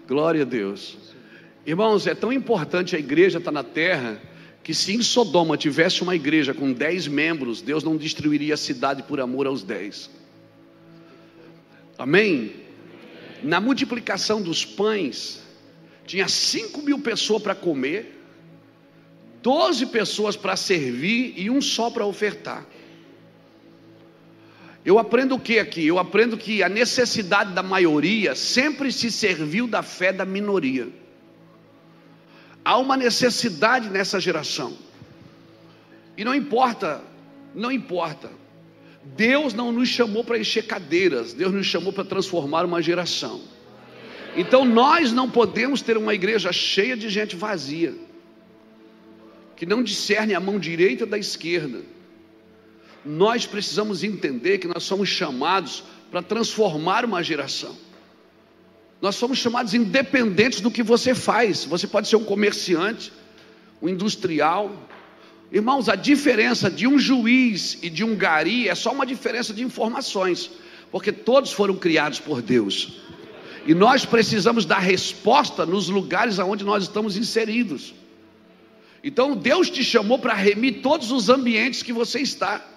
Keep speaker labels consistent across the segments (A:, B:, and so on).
A: Glória a Deus. Irmãos, é tão importante a igreja estar na terra, que se em Sodoma tivesse uma igreja com 10 membros, Deus não destruiria a cidade por amor aos 10. Amém? Na multiplicação dos pães, tinha 5.000 pessoas para comer, 12 pessoas para servir e um só para ofertar. Eu aprendo o que aqui? Eu aprendo que a necessidade da maioria sempre se serviu da fé da minoria. Há uma necessidade nessa geração. E não importa. Deus não nos chamou para encher cadeiras, Deus nos chamou para transformar uma geração. Então nós não podemos ter uma igreja cheia de gente vazia, que não discerne a mão direita da esquerda. Nós precisamos entender que nós somos chamados para transformar uma geração. Nós somos chamados independentes do que você faz. Você pode ser um comerciante, um industrial. Irmãos, a diferença de um juiz e de um gari é só uma diferença de informações, porque todos foram criados por Deus. E nós precisamos dar resposta nos lugares onde nós estamos inseridos. Então Deus te chamou para remir todos os ambientes que você está.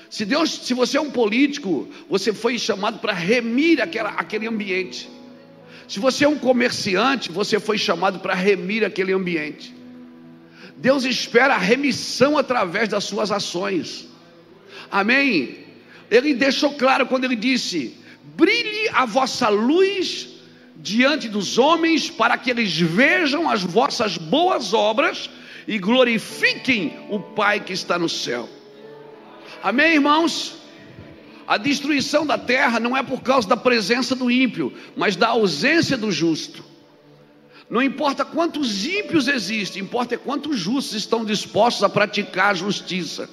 A: Se você é um político, você foi chamado para remir aquele ambiente. Se você é um comerciante, você foi chamado para remir aquele ambiente. Deus espera a remissão através das suas ações. Amém? Ele deixou claro quando ele disse: brilhe a vossa luz diante dos homens, para que eles vejam as vossas boas obras e glorifiquem o Pai que está no céu. Amém, irmãos? A destruição da terra não é por causa da presença do ímpio, mas da ausência do justo. Não importa quantos ímpios existem, importa é quantos justos estão dispostos a praticar a justiça,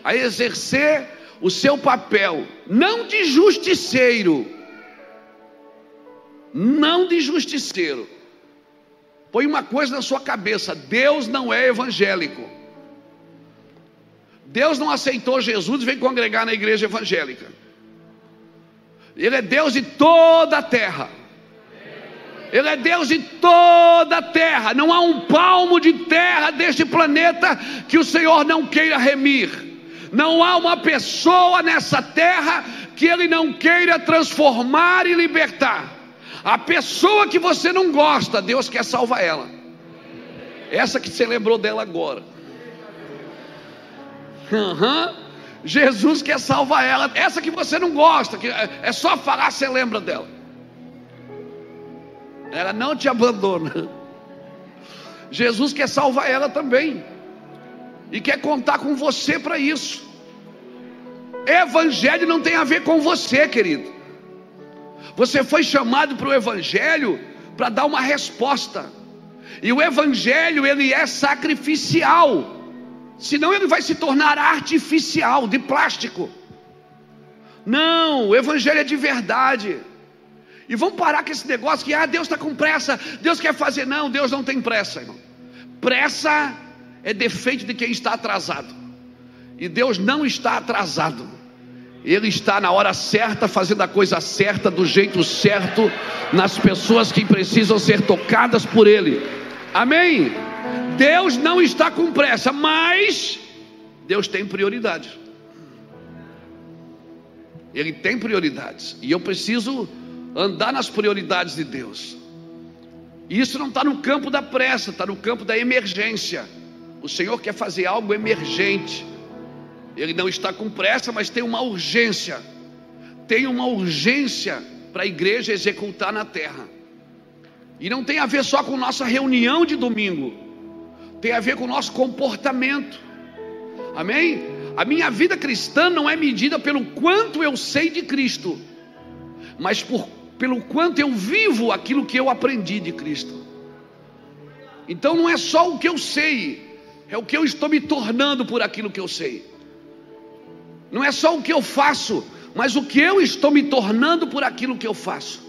A: a exercer o seu papel, não de justiceiro, Põe uma coisa na sua cabeça: Deus não é evangélico. Deus não aceitou Jesus e veio congregar na igreja evangélica. Ele é Deus de toda a terra. Ele é Deus de toda a terra. Não há um palmo de terra deste planeta que o Senhor não queira remir. Não há uma pessoa nessa terra que Ele não queira transformar e libertar. A pessoa que você não gosta, Deus quer salvar ela. Essa que você lembrou dela agora. Jesus quer salvar ela. Essa que você não gosta, que é só falar, você lembra dela. Ela não te abandona. Jesus quer salvar ela também, e quer contar com você para isso. Evangelho não tem a ver com você, querido. Você foi chamado para o evangelho para dar uma resposta. E o evangelho, ele é sacrificial. Senão ele vai se tornar artificial, de plástico. Não, o evangelho é de verdade. E vamos parar com esse negócio que Deus está com pressa, Deus quer fazer. Não, Deus não tem pressa, irmão. Pressa é defeito de quem está atrasado. E Deus não está atrasado. Ele está na hora certa, fazendo a coisa certa, do jeito certo, nas pessoas que precisam ser tocadas por Ele. Amém? Deus não está com pressa, mas Deus tem prioridades. Ele tem prioridades, e eu preciso andar nas prioridades de Deus. E isso não está no campo da pressa, está no campo da emergência. O Senhor quer fazer algo emergente. Ele não está com pressa, mas tem uma urgência. Tem uma urgência para a igreja executar na terra. E não tem a ver só com nossa reunião de domingo, tem a ver com o nosso comportamento. Amém? A minha vida cristã não é medida pelo quanto eu sei de Cristo, mas pelo quanto eu vivo aquilo que eu aprendi de Cristo. Então não é só o que eu sei, é o que eu estou me tornando por aquilo que eu sei. Não é só o que eu faço, mas o que eu estou me tornando por aquilo que eu faço.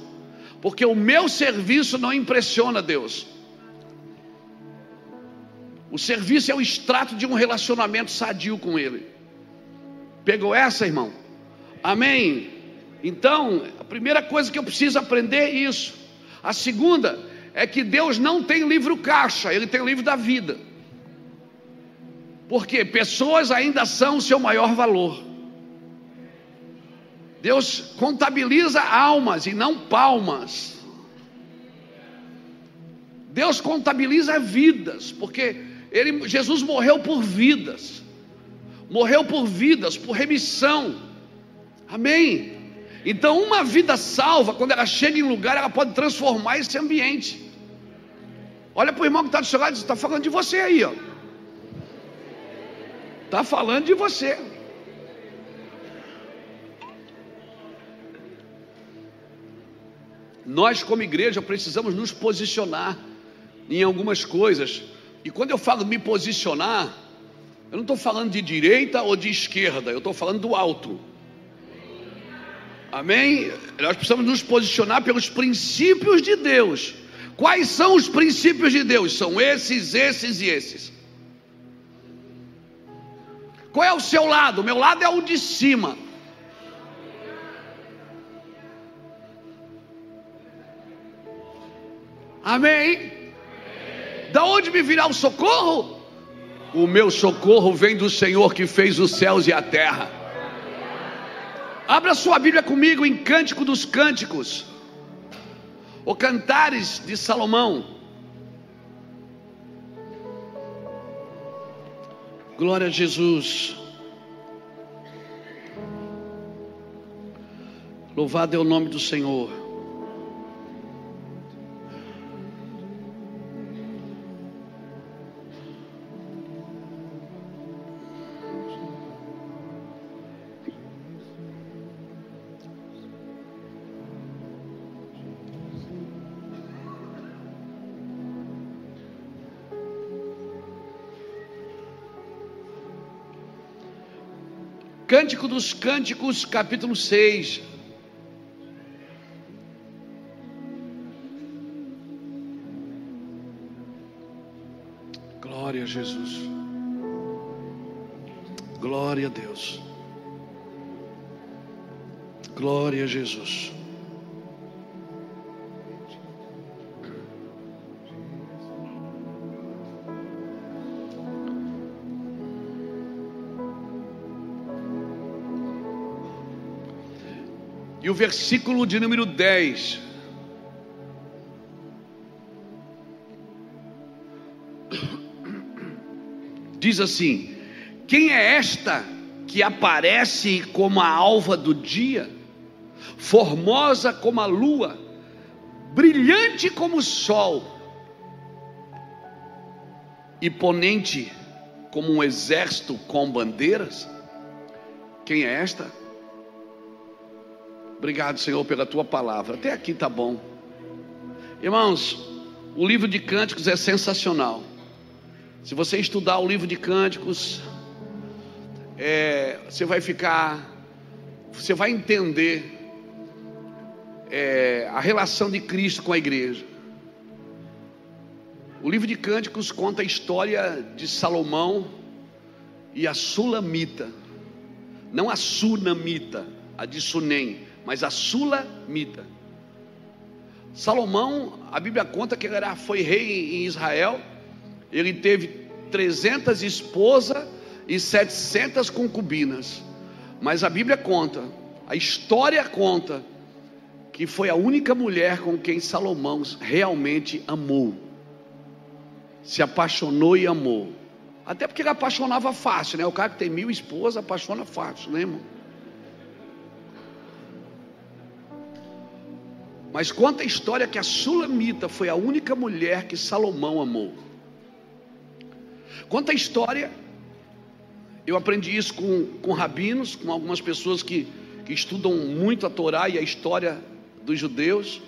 A: Porque o meu serviço não impressiona Deus. O serviço é o extrato de um relacionamento sadio com Ele. Pegou essa, irmão? Amém? Então, a primeira coisa que eu preciso aprender é isso. A segunda é que Deus não tem livro caixa, Ele tem o livro da vida. Porque pessoas ainda são o seu maior valor. Deus contabiliza almas e não palmas. Deus contabiliza vidas, porque Jesus morreu por vidas. Morreu por vidas, por remissão. Amém? Então uma vida salva, quando ela chega em lugar, ela pode transformar esse ambiente. Olha para o irmão que está do seu lado e diz: está falando de você aí, ó. Está falando de você. Nós como igreja precisamos nos posicionar em algumas coisas. E quando eu falo me posicionar, eu não estou falando de direita ou de esquerda, eu estou falando do alto. Amém? Nós precisamos nos posicionar pelos princípios de Deus. Quais são os princípios de Deus? São esses, esses e esses. Qual é o seu lado? O meu lado é o de cima. Amém? Da onde me virá o socorro? O meu socorro vem do Senhor que fez os céus e a terra. Abra sua Bíblia comigo em Cântico dos Cânticos, ou Cantares de Salomão. Glória a Jesus. Louvado é o nome do Senhor. Cântico dos Cânticos, capítulo 6. Glória a Jesus. Glória a Deus. Glória a Jesus. E o versículo de número 10. Diz assim: quem é esta que aparece como a alva do dia, formosa como a lua, brilhante como o sol, e ponente como um exército com bandeiras? Quem é esta? Obrigado, Senhor, pela tua palavra. Até aqui tá bom. Irmãos, o livro de Cânticos é sensacional. Se você estudar o livro de Cânticos, você vai entender a relação de Cristo com a igreja. O livro de Cânticos conta a história de Salomão e a Sulamita. Não a Sunamita, a de Sunem, mas a Sulamita. Salomão, a Bíblia conta que ele foi rei em Israel. Ele teve 300 esposas e 700 concubinas. Mas a Bíblia conta, a história conta, que foi a única mulher com quem Salomão realmente amou. Se apaixonou e amou. Até porque ele apaixonava fácil, né? O cara que tem 1000 esposas apaixona fácil, né, irmão? Mas conta a história que a Sulamita foi a única mulher que Salomão amou. Conta a história, eu aprendi isso com rabinos, com algumas pessoas que estudam muito a Torá e a história dos judeus,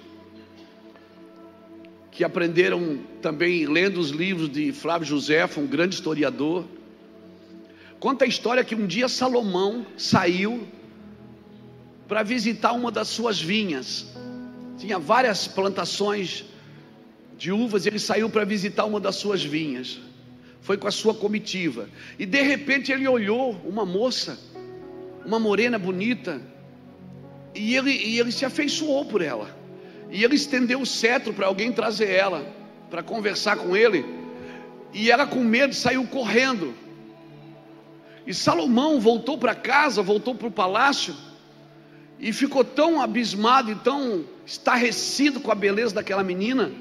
A: que aprenderam também lendo os livros de Flávio Josefo, um grande historiador. Conta a história que um dia Salomão saiu para visitar uma das suas vinhas. Tinha várias plantações de uvas, ele saiu para visitar uma das suas vinhas. Foi com a sua comitiva. E de repente ele olhou uma moça, uma morena bonita, e ele se afeiçoou por ela. E ele estendeu o cetro para alguém trazer ela, para conversar com ele. E ela, com medo, saiu correndo. E Salomão voltou para casa, voltou para o palácio, e ficou tão abismado e tão estarrecido com a beleza daquela menina,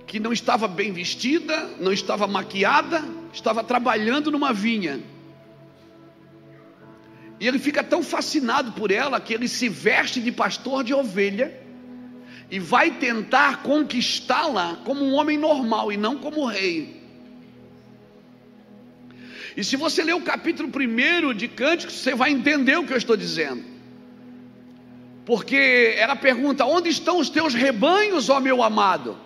A: que não estava bem vestida, não estava maquiada, estava trabalhando numa vinha. E ele fica tão fascinado por ela, que ele se veste de pastor de ovelha, e vai tentar conquistá-la como um homem normal, e não como rei. E se você ler o capítulo 1 de Cânticos, você vai entender o que eu estou dizendo. Porque ela pergunta: onde estão os teus rebanhos, ó meu amado?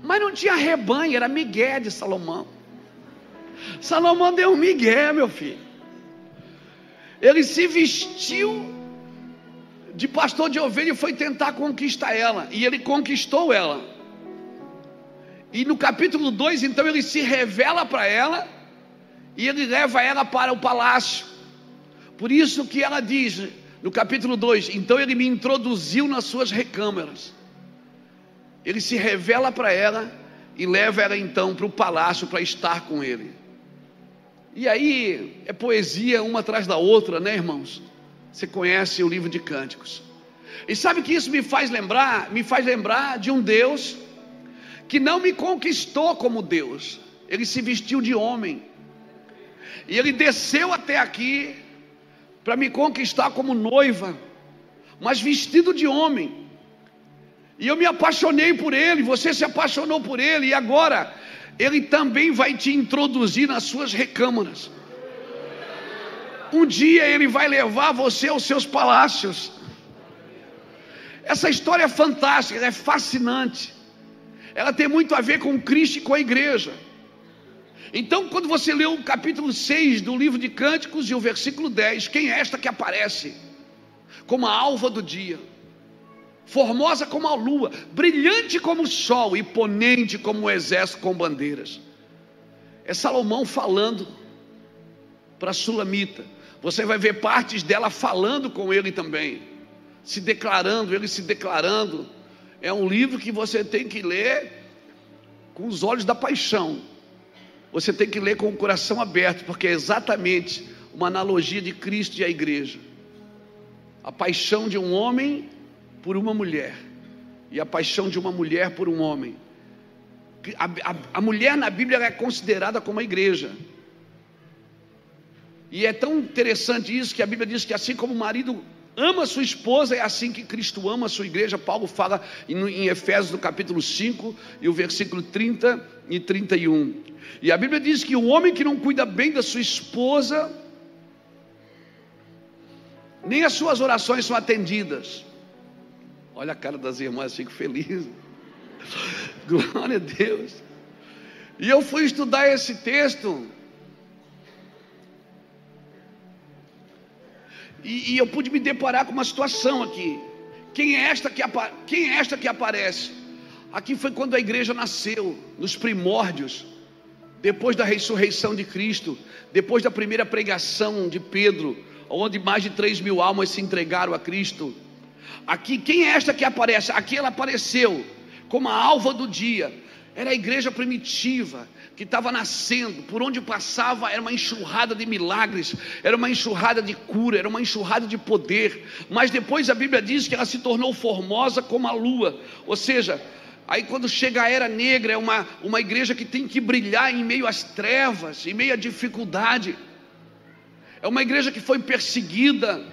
A: Mas não tinha rebanho, era migué de Salomão. Salomão deu um migué, meu filho. Ele se vestiu de pastor de ovelha e foi tentar conquistar ela. E ele conquistou ela. E no capítulo 2, então, ele se revela para ela, e ele leva ela para o palácio. Por isso que ela diz no capítulo 2: então ele me introduziu nas suas recâmaras. Ele se revela para ela e leva ela então para o palácio para estar com ele. E aí é poesia uma atrás da outra, né, irmãos? Você conhece o livro de Cânticos. E sabe que isso me faz lembrar? Me faz lembrar de um Deus que não me conquistou como Deus. Ele se vestiu de homem. E ele desceu até aqui para me conquistar como noiva, mas vestido de homem. E eu me apaixonei por ele, você se apaixonou por ele, e agora ele também vai te introduzir nas suas recâmaras. Um dia ele vai levar você aos seus palácios. Essa história é fantástica, ela é fascinante. Ela tem muito a ver com Cristo e com a igreja. Então, quando você lê o capítulo 6 do livro de Cânticos e o versículo 10, quem é esta que aparece como a alva do dia, formosa como a lua, brilhante como o sol e ponente como o exército com bandeiras? É Salomão falando para a Sulamita. Você vai ver partes dela falando com ele também, se declarando, ele se declarando. É um livro que você tem que ler com os olhos da paixão. Você tem que ler com o coração aberto, porque é exatamente uma analogia de Cristo e a igreja. A paixão de um homem por uma mulher, e a paixão de uma mulher por um homem. A mulher na Bíblia é considerada como a igreja. E é tão interessante isso, que a Bíblia diz que assim como o marido ama a sua esposa, é assim que Cristo ama a sua igreja. Paulo fala em Efésios, no capítulo 5, e o versículo 30 e 31. E a Bíblia diz que o homem que não cuida bem da sua esposa, nem as suas orações são atendidas. Olha a cara das irmãs, fico feliz. Glória a Deus. E eu fui estudar esse texto, e eu pude me deparar com uma situação aqui. Quem é esta que aparece? Aqui foi quando a igreja nasceu, nos primórdios, depois da ressurreição de Cristo, depois da primeira pregação de Pedro, onde mais de 3.000 almas se entregaram a Cristo. Aqui, quem é esta que aparece? Aqui ela apareceu como a alva do dia. Era a igreja primitiva que estava nascendo. Por onde passava era uma enxurrada de milagres, era uma enxurrada de cura, era uma enxurrada de poder. Mas depois a Bíblia diz que ela se tornou formosa como a lua. Ou seja, aí quando chega a era negra, é uma igreja que tem que brilhar em meio às trevas, em meio à dificuldade. É uma igreja que foi perseguida,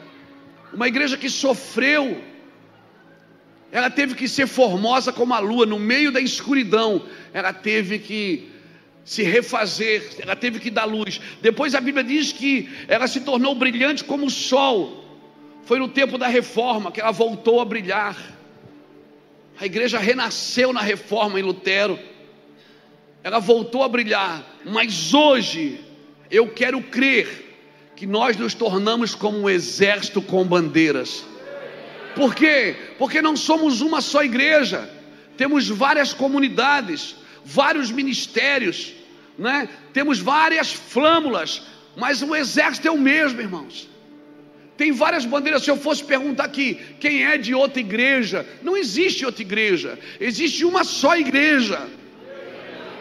A: uma igreja que sofreu. Ela teve que ser formosa como a lua, no meio da escuridão. Ela teve que se refazer, ela teve que dar luz. Depois a Bíblia diz que ela se tornou brilhante como o sol. Foi no tempo da reforma que ela voltou a brilhar. A igreja renasceu na reforma em Lutero. Ela voltou a brilhar. Mas hoje eu quero crer que nós nos tornamos como um exército com bandeiras. Por quê? Porque não somos uma só igreja. Temos várias comunidades, vários ministérios, né? Temos várias flâmulas, mas o exército é o mesmo, irmãos. Tem várias bandeiras. Se eu fosse perguntar aqui, quem é de outra igreja? Não existe outra igreja, existe uma só igreja.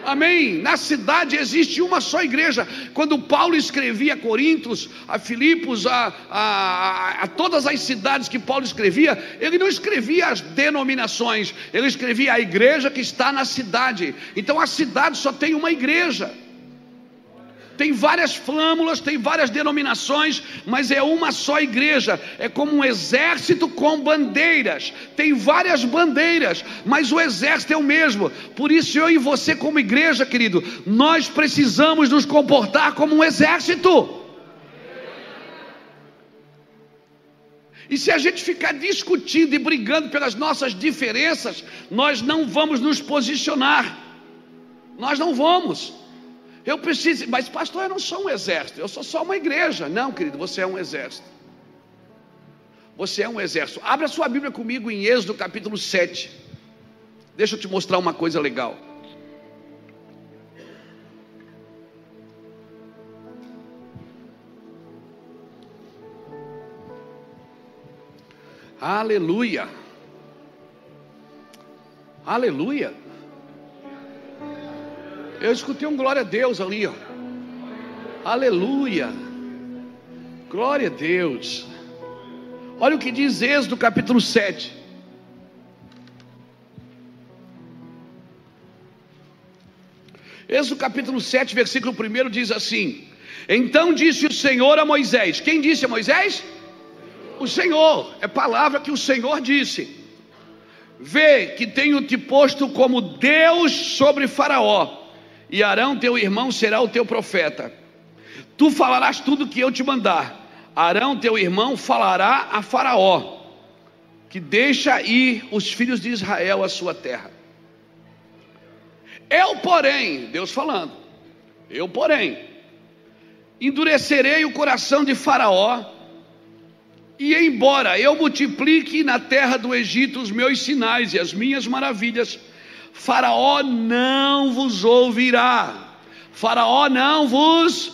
A: Amém? Na cidade existe uma só igreja. Quando Paulo escrevia a Coríntios, a Filipos, a todas as cidades que Paulo escrevia, ele não escrevia as denominações, ele escrevia a igreja que está na cidade. Então a cidade só tem uma igreja. Tem várias flâmulas, tem várias denominações, mas é uma só igreja. É como um exército com bandeiras. Tem várias bandeiras, mas o exército é o mesmo. Por isso eu e você como igreja, querido, nós precisamos nos comportar como um exército. E se a gente ficar discutindo e brigando pelas nossas diferenças, nós não vamos nos posicionar. Nós não vamos. Eu preciso, mas pastor, eu não sou um exército, eu sou só uma igreja. Não, querido, você é um exército. Você é um exército. Abra sua Bíblia comigo em Êxodo capítulo 7. Deixa eu te mostrar uma coisa legal. Aleluia. Aleluia. Eu escutei um glória a Deus ali, ó. Aleluia. Glória a Deus. Olha o que diz Êxodo capítulo 7. Êxodo capítulo 7, versículo 1 diz assim: então disse o Senhor a Moisés. Quem disse a Moisés? O Senhor. É palavra que o Senhor disse: vê que tenho te posto como Deus sobre Faraó, e Arão teu irmão será o teu profeta. Tu falarás tudo que eu te mandar. Arão teu irmão falará a Faraó, que deixa ir os filhos de Israel à sua terra. Eu porém, Deus falando, eu porém endurecerei o coração de Faraó, e embora eu multiplique na terra do Egito os meus sinais e as minhas maravilhas, Faraó não vos ouvirá. Faraó não vos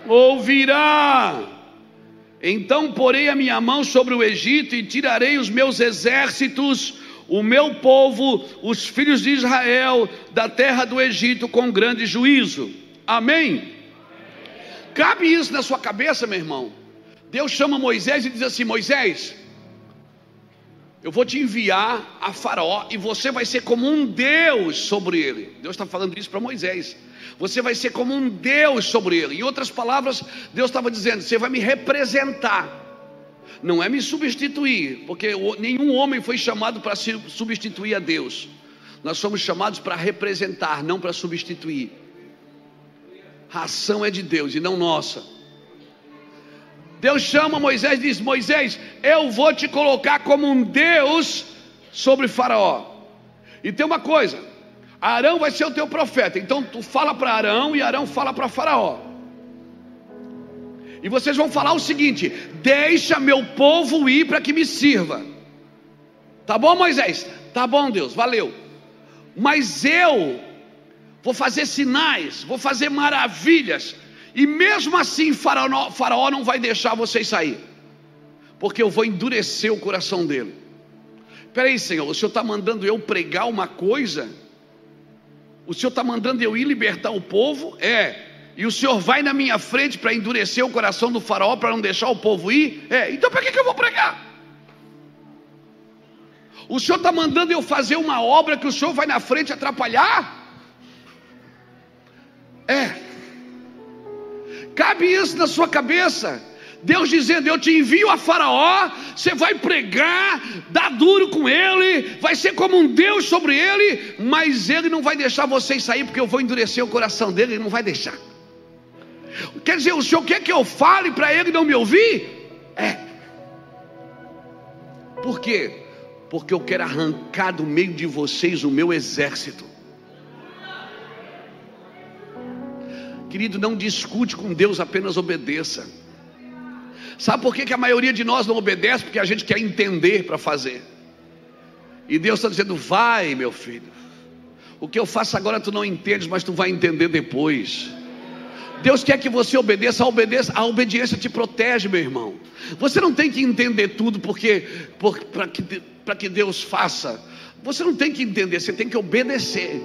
A: ouvirá. Então porei a minha mão sobre o Egito e tirarei os meus exércitos, o meu povo, os filhos de Israel, da terra do Egito com grande juízo. Amém? Cabe isso na sua cabeça, meu irmão? Deus chama Moisés e diz assim: Moisés, eu vou te enviar a Faraó e você vai ser como um Deus sobre ele. Deus está falando isso para Moisés. Você vai ser como um Deus sobre ele. Em outras palavras, Deus estava dizendo: você vai me representar. Não é me substituir, porque nenhum homem foi chamado para se substituir a Deus. Nós somos chamados para representar, não para substituir. A ação é de Deus e não nossa. Deus chama Moisés e diz: Moisés, eu vou te colocar como um Deus sobre Faraó. E tem uma coisa: Arão vai ser o teu profeta. Então tu fala para Arão e Arão fala para Faraó. E vocês vão falar o seguinte: deixa meu povo ir para que me sirva. Tá bom, Moisés? Tá bom, Deus, valeu. Mas eu vou fazer sinais, vou fazer maravilhas, e mesmo assim Faraó não vai deixar vocês sair, porque eu vou endurecer o coração dele. Espera aí, Senhor, o Senhor está mandando eu pregar uma coisa? O Senhor está mandando eu ir libertar o povo? E o Senhor vai na minha frente para endurecer o coração do Faraó, para não deixar o povo ir? Então para que eu vou pregar? O Senhor está mandando eu fazer uma obra que o Senhor vai na frente atrapalhar? Cabe isso na sua cabeça? Deus dizendo: eu te envio a Faraó, você vai pregar, dar duro com ele, vai ser como um Deus sobre ele, mas ele não vai deixar vocês sair, porque eu vou endurecer o coração dele, ele não vai deixar. Quer dizer, o Senhor quer que eu fale para ele não me ouvir? Por quê? Porque eu quero arrancar do meio de vocês o meu exército. Querido, não discute com Deus, apenas obedeça. Sabe por que a maioria de nós não obedece? Porque a gente quer entender para fazer. E Deus está dizendo: vai, meu filho, o que eu faço agora tu não entendes, mas tu vai entender depois. Deus quer que você obedeça. A obediência te protege, meu irmão. Você não tem que entender tudo para que Deus faça. Você não tem que entender, você tem que obedecer.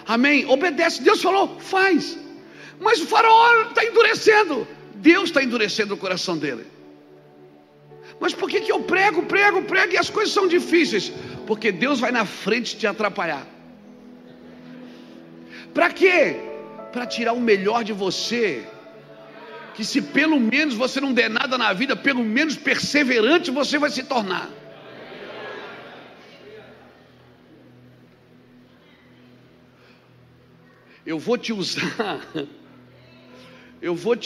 A: Amém? Obedece. Deus falou, faz. Mas o faraó está endurecendo. Deus está endurecendo o coração dele. Mas por que eu prego e as coisas são difíceis? Porque Deus vai na frente te atrapalhar. Para quê? Para tirar o melhor de você. Que se pelo menos você não der nada na vida, pelo menos perseverante você vai se tornar. Eu vou te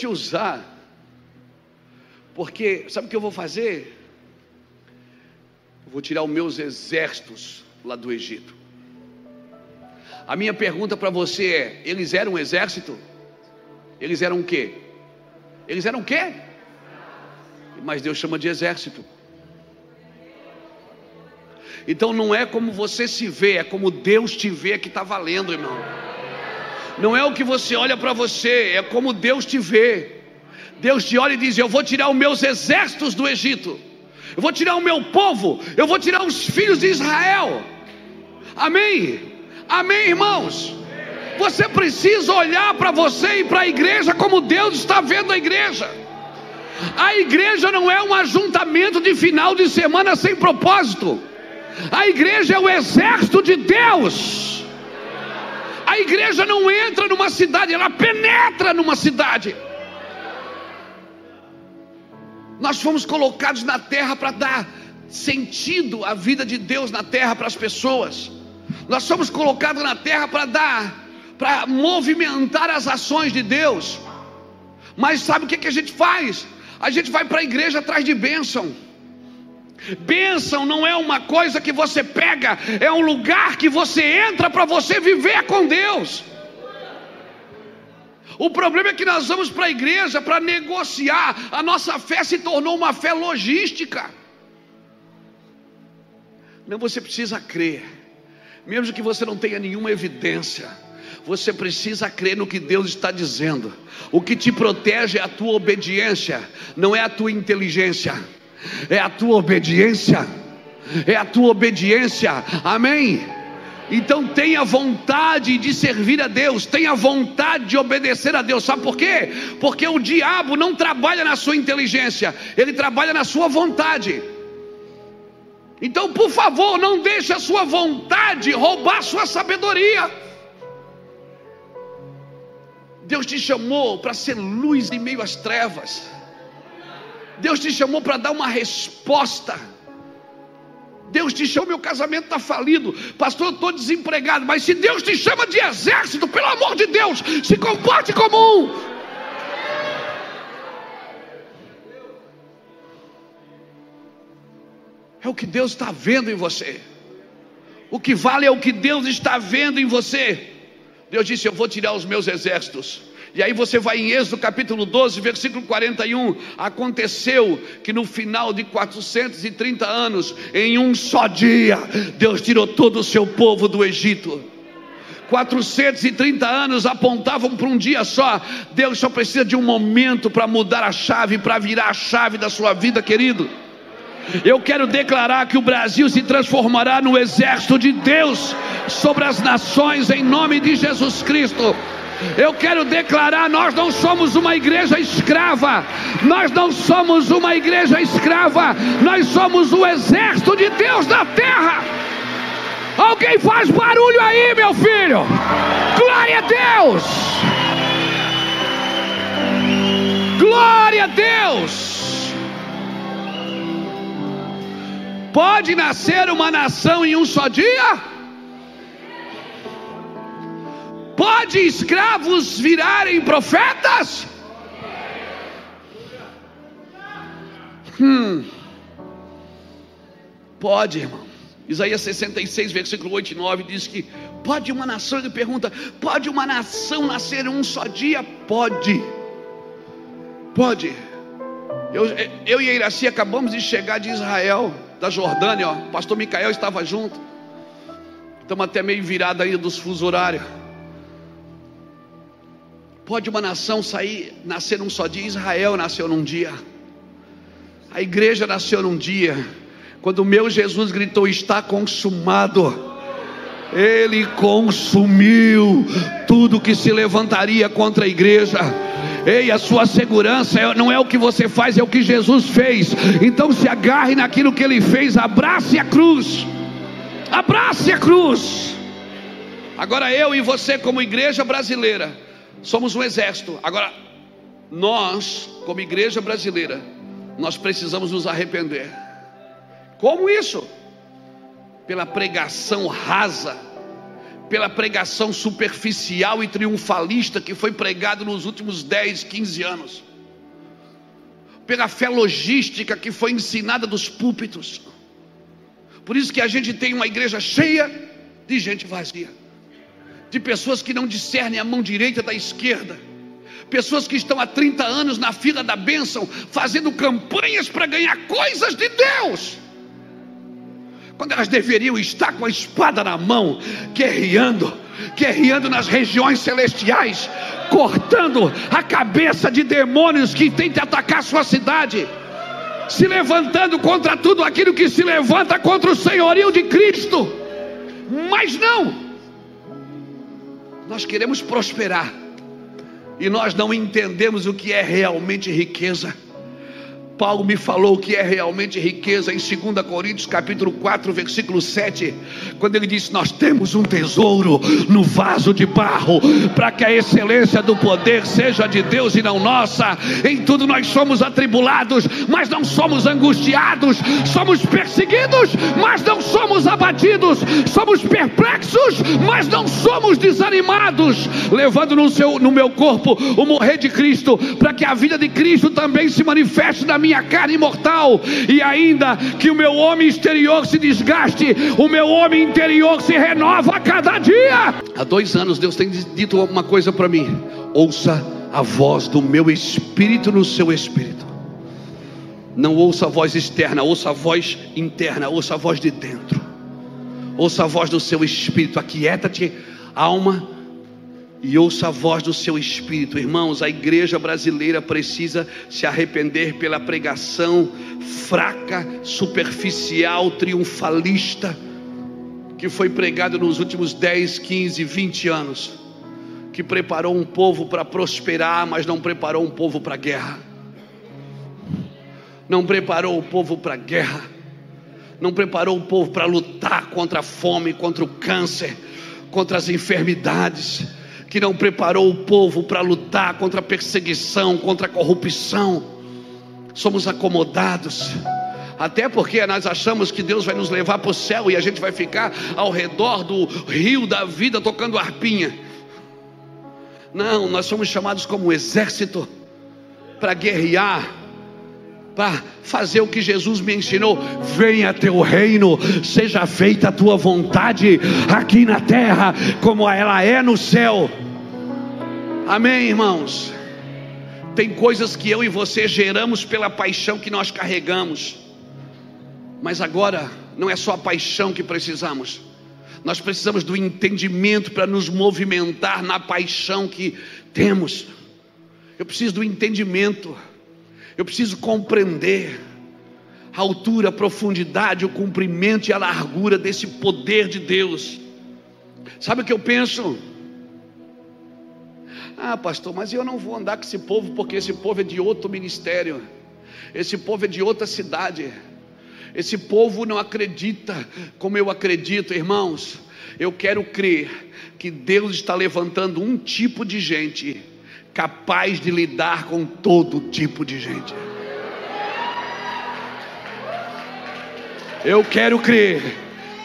A: usar, porque sabe o que eu vou fazer? Eu vou tirar os meus exércitos lá do Egito. A minha pergunta para você é: eles eram um exército? Eles eram o quê? Eles eram o quê? Mas Deus chama de exército. Então não é como você se vê, é como Deus te vê que está valendo, irmão. Não é o que você olha para você, é como Deus te vê. Deus te olha e diz: eu vou tirar os meus exércitos do Egito, eu vou tirar o meu povo, eu vou tirar os filhos de Israel. Amém? Amém, irmãos? Você precisa olhar para você e para a igreja como Deus está vendo a igreja. A igreja não é um ajuntamento de final de semana sem propósito. A igreja é o exército de Deus. A igreja não entra numa cidade, ela penetra numa cidade. Nós fomos colocados na terra para dar sentido à vida de Deus na terra para as pessoas. Nós somos colocados na terra para movimentar as ações de Deus. Mas sabe o que a gente faz? A gente vai para a igreja atrás de bênção. Bênção não é uma coisa que você pega, é um lugar que você entra para você viver com Deus. O problema é que nós vamos para a igreja para negociar. A nossa fé se tornou uma fé logística. Não, você precisa crer. Mesmo que você não tenha nenhuma evidência, você precisa crer no que Deus está dizendo. O que te protege é a tua obediência, não é a tua inteligência. É a tua obediência. É a tua obediência. Amém? Então tenha vontade de servir a Deus, tenha vontade de obedecer a Deus. Sabe por quê? Porque o diabo não trabalha na sua inteligência, ele trabalha na sua vontade. Então, por favor, não deixe a sua vontade roubar a sua sabedoria. Deus te chamou para ser luz em meio às trevas. Deus te chamou para dar uma resposta. Deus te chamou, meu casamento está falido, pastor, eu estou desempregado. Mas se Deus te chama de exército, pelo amor de Deus, se comporte como um. É o que Deus está vendo em você. O que vale é o que Deus está vendo em você. Deus disse: eu vou tirar os meus exércitos. E aí você vai em Êxodo capítulo 12, versículo 41. Aconteceu que no final de 430 anos, em um só dia, Deus tirou todo o seu povo do Egito. 430 anos apontavam para um dia só. Deus só precisa de um momento para mudar a chave, para virar a chave da sua vida, querido. Eu quero declarar que o Brasil se transformará no exército de Deus sobre as nações, em nome de Jesus Cristo. Eu quero declarar: nós não somos uma igreja escrava. Nós não somos uma igreja escrava. Nós somos o exército de Deus na terra. Alguém faz barulho aí, meu filho? Glória a Deus! Glória a Deus! Pode nascer uma nação em um só dia? Pode escravos virarem profetas? Pode, irmão. Isaías 66, versículo 8 e 9 diz que pode uma nação, ele pergunta, pode uma nação nascer em um só dia? Pode. Pode. Eu e a Iraci acabamos de chegar de Israel, da Jordânia, ó. O pastor Micael estava junto. Estamos até meio virados aí dos fusos horários. Pode uma nação nascer num só dia? Israel nasceu num dia. A igreja nasceu num dia quando o meu Jesus gritou: está consumado. Ele consumiu tudo que se levantaria contra a igreja. Ei, a sua segurança não é o que você faz, é o que Jesus fez. Então se agarre naquilo que Ele fez. Abrace a cruz. Abrace a cruz. Agora eu e você, como igreja brasileira, somos um exército. Agora nós, como igreja brasileira, nós precisamos nos arrepender. Como isso? Pela pregação rasa, pela pregação superficial e triunfalista que foi pregado nos últimos 10, 15 anos, pela fé logística que foi ensinada dos púlpitos. Por isso que a gente tem uma igreja cheia de gente vazia, de pessoas que não discernem a mão direita da esquerda, pessoas que estão há 30 anos na fila da bênção, fazendo campanhas para ganhar coisas de Deus, quando elas deveriam estar com a espada na mão, guerreando nas regiões celestiais, cortando a cabeça de demônios que tentam atacar sua cidade, se levantando contra tudo aquilo que se levanta contra o senhorio de Cristo. Mas não, nós queremos prosperar e nós não entendemos o que é realmente riqueza. Paulo me falou o que é realmente riqueza em 2 Coríntios capítulo 4 versículo 7, quando ele disse: nós temos um tesouro no vaso de barro, para que a excelência do poder seja de Deus e não nossa. Em tudo nós somos atribulados, mas não somos angustiados, somos perseguidos, mas não somos abatidos, somos perplexos, mas não somos desanimados, levando no meu corpo o morrer de Cristo, para que a vida de Cristo também se manifeste na minha carne mortal, e ainda que o meu homem exterior se desgaste, o meu homem interior se renova a cada dia. Há 2 anos Deus tem dito uma coisa para mim: ouça a voz do meu espírito no seu espírito. Não ouça a voz externa, ouça a voz interna, ouça a voz de dentro, ouça a voz do seu espírito. Aquieta-te, alma, e ouça a voz do seu espírito. Irmãos, a igreja brasileira precisa se arrepender pela pregação fraca, superficial, triunfalista que foi pregada nos últimos 10, 15, 20 anos, que preparou um povo para prosperar, mas não preparou um povo para a guerra. Não preparou o povo para a guerra, não preparou o povo para lutar contra a fome, contra o câncer, contra as enfermidades, que não preparou o povo para lutar contra a perseguição, contra a corrupção. Somos acomodados, até porque nós achamos que Deus vai nos levar para o céu e a gente vai ficar ao redor do rio da vida tocando harpinha. Não, nós somos chamados como exército para guerrear, para fazer o que Jesus me ensinou: venha teu reino, seja feita a tua vontade aqui na terra como ela é no céu. Amém, irmãos? Tem coisas que eu e você geramos pela paixão que nós carregamos, mas agora não é só a paixão que precisamos, nós precisamos do entendimento para nos movimentar na paixão que temos. Eu preciso do entendimento, eu preciso compreender a altura, a profundidade, o comprimento e a largura desse poder de Deus. Sabe o que eu penso? Ah, pastor, mas eu não vou andar com esse povo, porque esse povo é de outro ministério, esse povo é de outra cidade, esse povo não acredita como eu acredito. Irmãos, eu quero crer que Deus está levantando um tipo de gente capaz de lidar com todo tipo de gente. Eu quero crer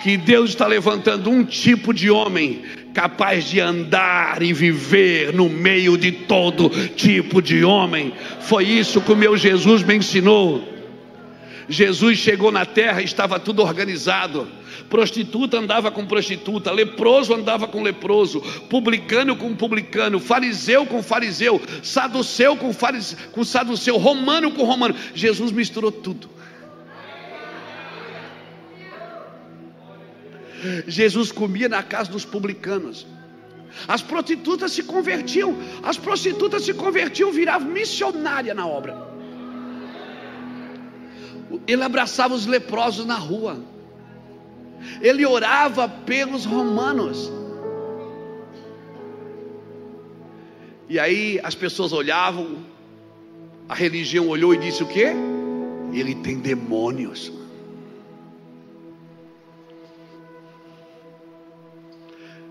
A: que Deus está levantando um tipo de homem capaz de andar e viver no meio de todo tipo de homem. Foi isso que o meu Jesus me ensinou. Jesus chegou na terra e estava tudo organizado. Prostituta andava com prostituta, leproso andava com leproso, publicano com publicano, fariseu com fariseu, saduceu com saduceu, romano com romano. Jesus misturou tudo. Jesus comia na casa dos publicanos. As prostitutas se convertiam, viravam missionária na obra. Ele abraçava os leprosos na rua. Ele orava pelos romanos. E aí as pessoas olhavam, a religião olhou e disse o quê? Ele tem demônios.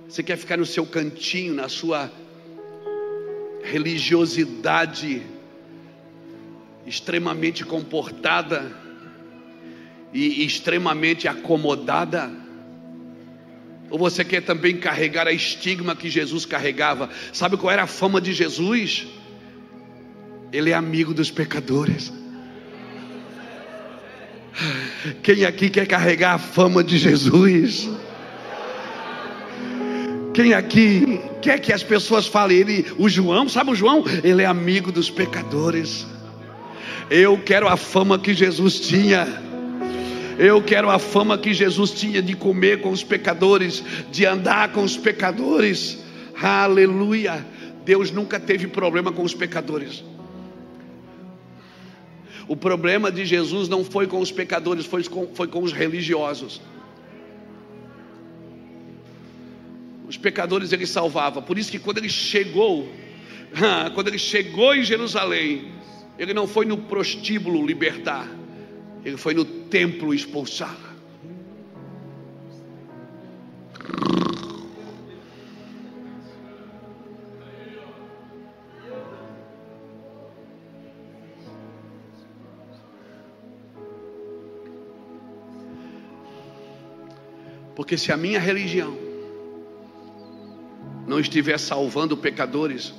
A: Você quer ficar no seu cantinho, na sua religiosidade extremamente comportada e extremamente acomodada? Ou você quer também carregar a estigma que Jesus carregava? Sabe qual era a fama de Jesus? Ele é amigo dos pecadores. Quem aqui quer carregar a fama de Jesus? Quem aqui quer que as pessoas falem, o João, sabe o João? Ele é amigo dos pecadores. Eu quero a fama que Jesus tinha. Eu quero a fama que Jesus tinha de comer com os pecadores, de andar com os pecadores. Aleluia. Deus nunca teve problema com os pecadores. O problema de Jesus não foi com os pecadores, foi com os religiosos. Os pecadores ele salvava. Por isso que quando ele chegou em Jerusalém, ele não foi no prostíbulo libertar, ele foi no templo expulsar. Porque se a minha religião não estiver salvando pecadores,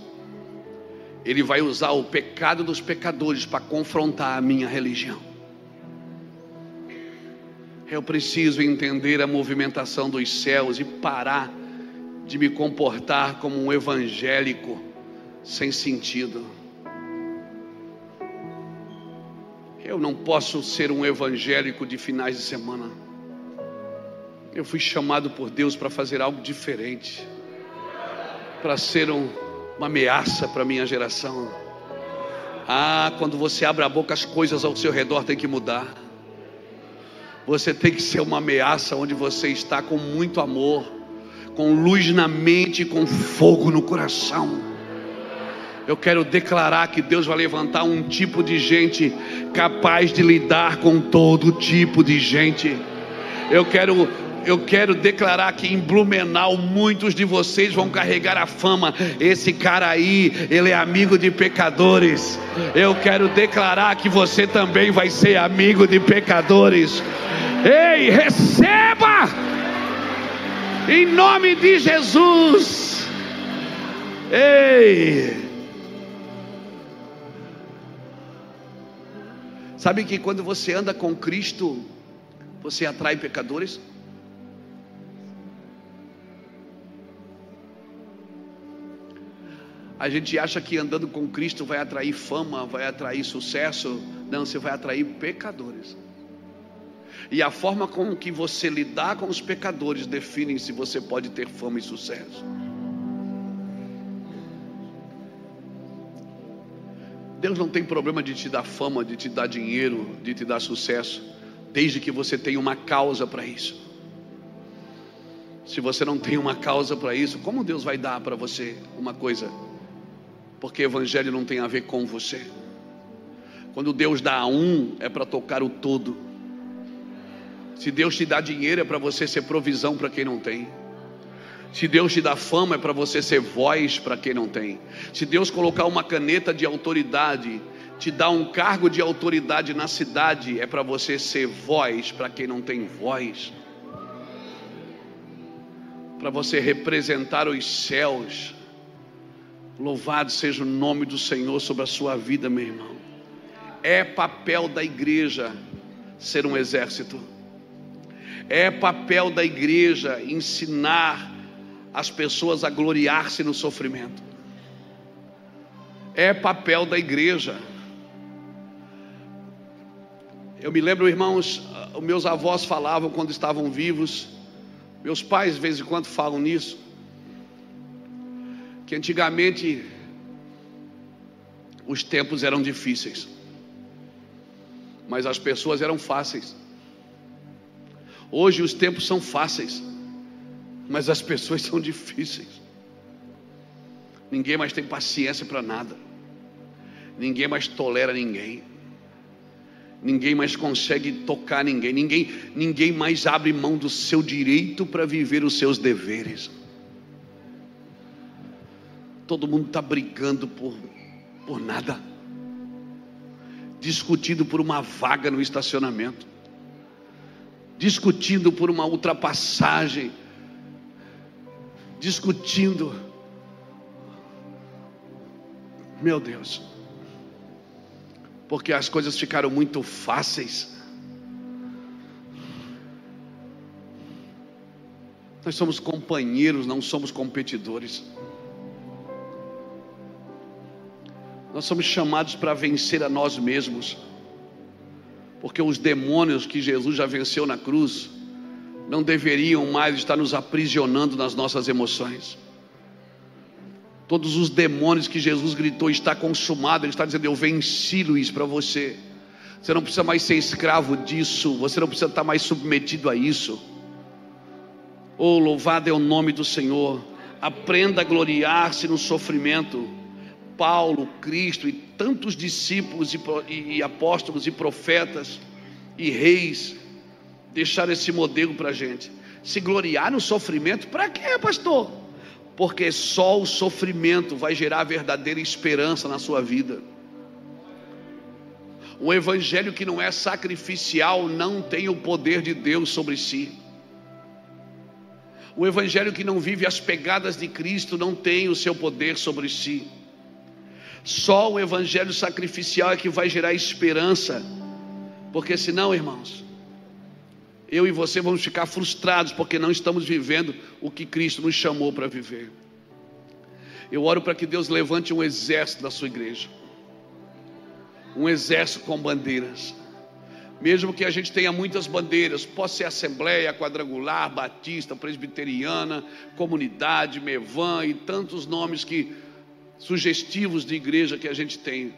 A: ele vai usar o pecado dos pecadores para confrontar a minha religião. Eu preciso entender a movimentação dos céus e parar de me comportar como um evangélico sem sentido. Eu não posso ser um evangélico de finais de semana. Eu fui chamado por Deus para fazer algo diferente, para ser uma ameaça para a minha geração. Quando você abre a boca, as coisas ao seu redor têm que mudar. Você tem que ser uma ameaça onde você está com muito amor, com luz na mente, com fogo no coração. Eu quero declarar que Deus vai levantar um tipo de gente capaz de lidar com todo tipo de gente. Eu quero declarar que em Blumenau muitos de vocês vão carregar a fama. Esse cara aí, ele é amigo de pecadores. Eu quero declarar que você também vai ser amigo de pecadores. Ei, receba! Em nome de Jesus. Ei! Sabe que quando você anda com Cristo, você atrai pecadores? A gente acha que andando com Cristo vai atrair fama, vai atrair sucesso. Não, você vai atrair pecadores. E a forma com que você lidar com os pecadores define se você pode ter fama e sucesso. Deus não tem problema de te dar fama, de te dar dinheiro, de te dar sucesso, desde que você tenha uma causa para isso. Se você não tem uma causa para isso, como Deus vai dar para você uma coisa? Porque evangelho não tem a ver com você. Quando Deus dá a um, é para tocar o todo. Se Deus te dá dinheiro, é para você ser provisão para quem não tem. Se Deus te dá fama, é para você ser voz para quem não tem. Se Deus colocar uma caneta de autoridade, te dá um cargo de autoridade na cidade, é para você ser voz para quem não tem voz. Para você representar os céus. Louvado seja o nome do Senhor sobre a sua vida, meu irmão. É papel da igreja ser um exército. É papel da igreja ensinar as pessoas a gloriar-se no sofrimento. É papel da igreja. Eu me lembro, irmãos, os meus avós falavam quando estavam vivos, meus pais de vez em quando falam nisso, que antigamente os tempos eram difíceis. mas as pessoas eram fáceis. Hoje os tempos são fáceis, mas as pessoas são difíceis. Ninguém mais tem paciência para nada. Ninguém mais tolera ninguém. Ninguém mais consegue tocar ninguém. Ninguém mais abre mão do seu direito para viver os seus deveres. Todo mundo está brigando por nada, discutindo por uma vaga no estacionamento, discutindo por uma ultrapassagem, discutindo. Meu Deus, porque as coisas ficaram muito fáceis. Nós somos companheiros, não somos competidores. Nós somos chamados para vencer a nós mesmos, porque os demônios que Jesus já venceu na cruz não deveriam mais estar nos aprisionando nas nossas emoções. Todos os demônios que Jesus gritou, está consumado, Ele está dizendo: eu venci, Luiz, para você. Você não precisa mais ser escravo disso, você não precisa estar mais submetido a isso. Oh, louvado é o nome do Senhor. Aprenda a gloriar-se no sofrimento. Paulo, Cristo e tantos discípulos e apóstolos e profetas e reis deixaram esse modelo para a gente. Se gloriar no sofrimento, para quê, pastor? Porque só o sofrimento vai gerar verdadeira esperança na sua vida. O evangelho que não é sacrificial não tem o poder de Deus sobre si. O evangelho que não vive as pegadas de Cristo não tem o seu poder sobre si. Só o evangelho sacrificial é que vai gerar esperança, porque senão, irmãos, eu e você vamos ficar frustrados, porque não estamos vivendo o que Cristo nos chamou para viver. Eu oro para que Deus levante um exército da sua igreja, um exército com bandeiras, mesmo que a gente tenha muitas bandeiras, possa ser Assembleia, Quadrangular, Batista, Presbiteriana, Comunidade, Mevan e tantos nomes sugestivos de igreja que a gente tem.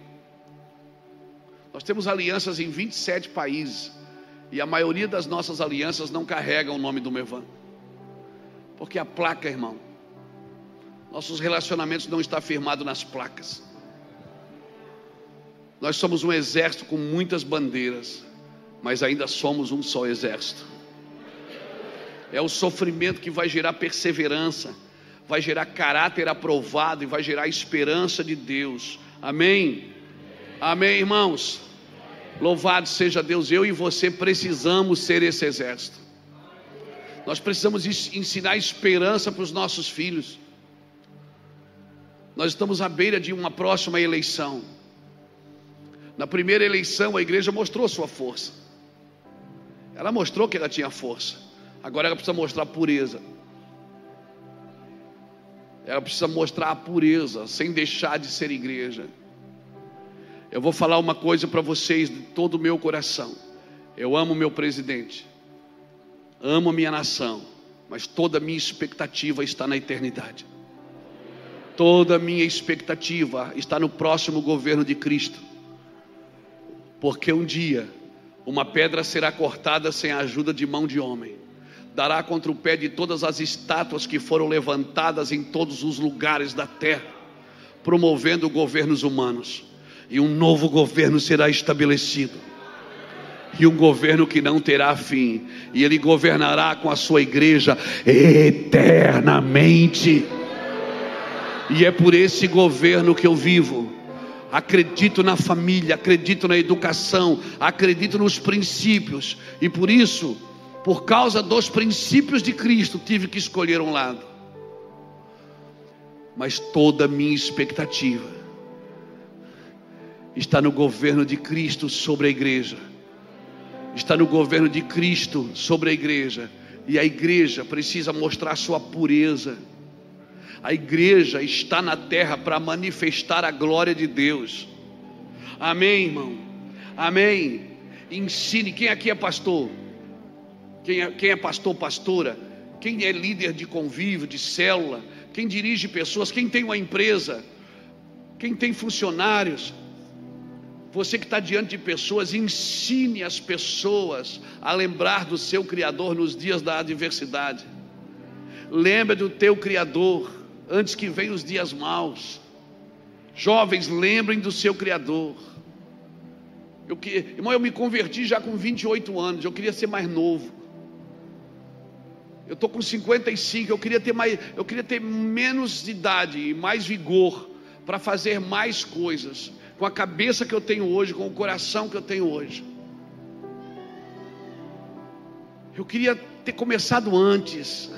A: Nós temos alianças em 27 países, e a maioria das nossas alianças não carrega o nome do Mevan, porque a placa, irmão, nossos relacionamentos não estão firmados nas placas. Nós somos um exército com muitas bandeiras, mas ainda somos um só exército. É o sofrimento que vai gerar perseverança, vai gerar caráter aprovado e vai gerar esperança de Deus. Amém? Amém, irmãos? Louvado seja Deus. Eu e você precisamos ser esse exército. Nós precisamos ensinar esperança para os nossos filhos. Nós estamos à beira de uma próxima eleição. Na primeira eleição a igreja mostrou sua força. Ela mostrou que ela tinha força. Agora ela precisa mostrar pureza. Ela precisa mostrar a pureza, sem deixar de ser igreja. Eu vou falar uma coisa para vocês de todo o meu coração. Eu amo meu presidente, amo a minha nação, mas toda a minha expectativa está na eternidade. Toda a minha expectativa está no próximo governo de Cristo. Porque um dia, uma pedra será cortada sem a ajuda de mão de homem. Dará contra o pé de todas as estátuas que foram levantadas em todos os lugares da terra, promovendo governos humanos. E um novo governo será estabelecido. E um governo que não terá fim. E ele governará com a sua igreja eternamente. E é por esse governo que eu vivo. Acredito na família, acredito na educação, acredito nos princípios. E por isso, por causa dos princípios de Cristo, tive que escolher um lado. Mas toda a minha expectativa está no governo de Cristo sobre a igreja. Está no governo de Cristo sobre a igreja. E a igreja precisa mostrar sua pureza. A igreja está na terra para manifestar a glória de Deus. Amém, irmão? Amém? Ensine. Quem aqui é pastor? Quem é pastor, pastora? Quem é líder de convívio, de célula? Quem dirige pessoas? Quem tem uma empresa? Quem tem funcionários? Você que está diante de pessoas, ensine as pessoas a lembrar do seu Criador nos dias da adversidade. Lembra do teu Criador antes que venham os dias maus. Jovens, lembrem do seu Criador. Irmão, eu me converti já com 28 anos. Eu queria ser mais novo. Eu estou com 55. Eu queria ter menos de idade e mais vigor para fazer mais coisas, com a cabeça que eu tenho hoje, com o coração que eu tenho hoje. Eu queria ter começado antes.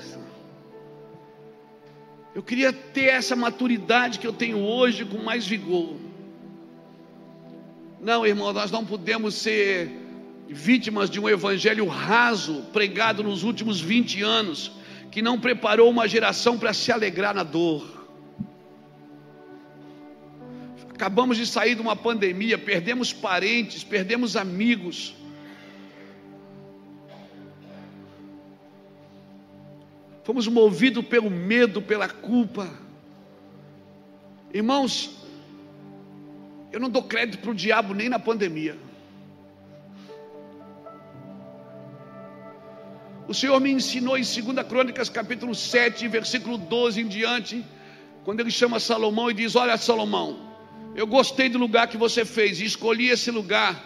A: Eu queria ter essa maturidade que eu tenho hoje com mais vigor. Não, irmão, nós não podemos ser vítimas de um evangelho raso, pregado nos últimos 20 anos, que não preparou uma geração para se alegrar na dor. Acabamos de sair de uma pandemia, perdemos parentes, perdemos amigos. Fomos movidos pelo medo, pela culpa. Irmãos, eu não dou crédito para o diabo nem na pandemia. O Senhor me ensinou em 2 Crônicas capítulo 7, versículo 12 em diante, quando Ele chama Salomão e diz: olha, Salomão, eu gostei do lugar que você fez e escolhi esse lugar,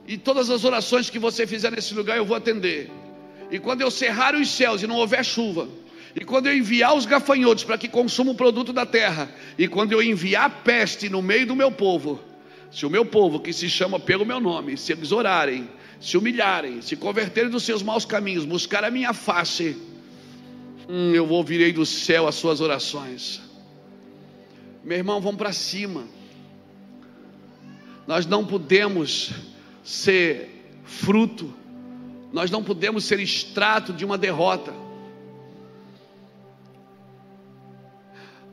A: e todas as orações que você fizer nesse lugar eu vou atender. E quando eu cerrar os céus e não houver chuva, e quando eu enviar os gafanhotos para que consumam o produto da terra, e quando eu enviar peste no meio do meu povo, se o meu povo, que se chama pelo meu nome, se eles orarem, se humilharem, se converterem dos seus maus caminhos, buscar a minha face, eu ouvirei do céu as suas orações. Meu irmão, vamos para cima. Nós não podemos ser fruto, nós não podemos ser extrato de uma derrota.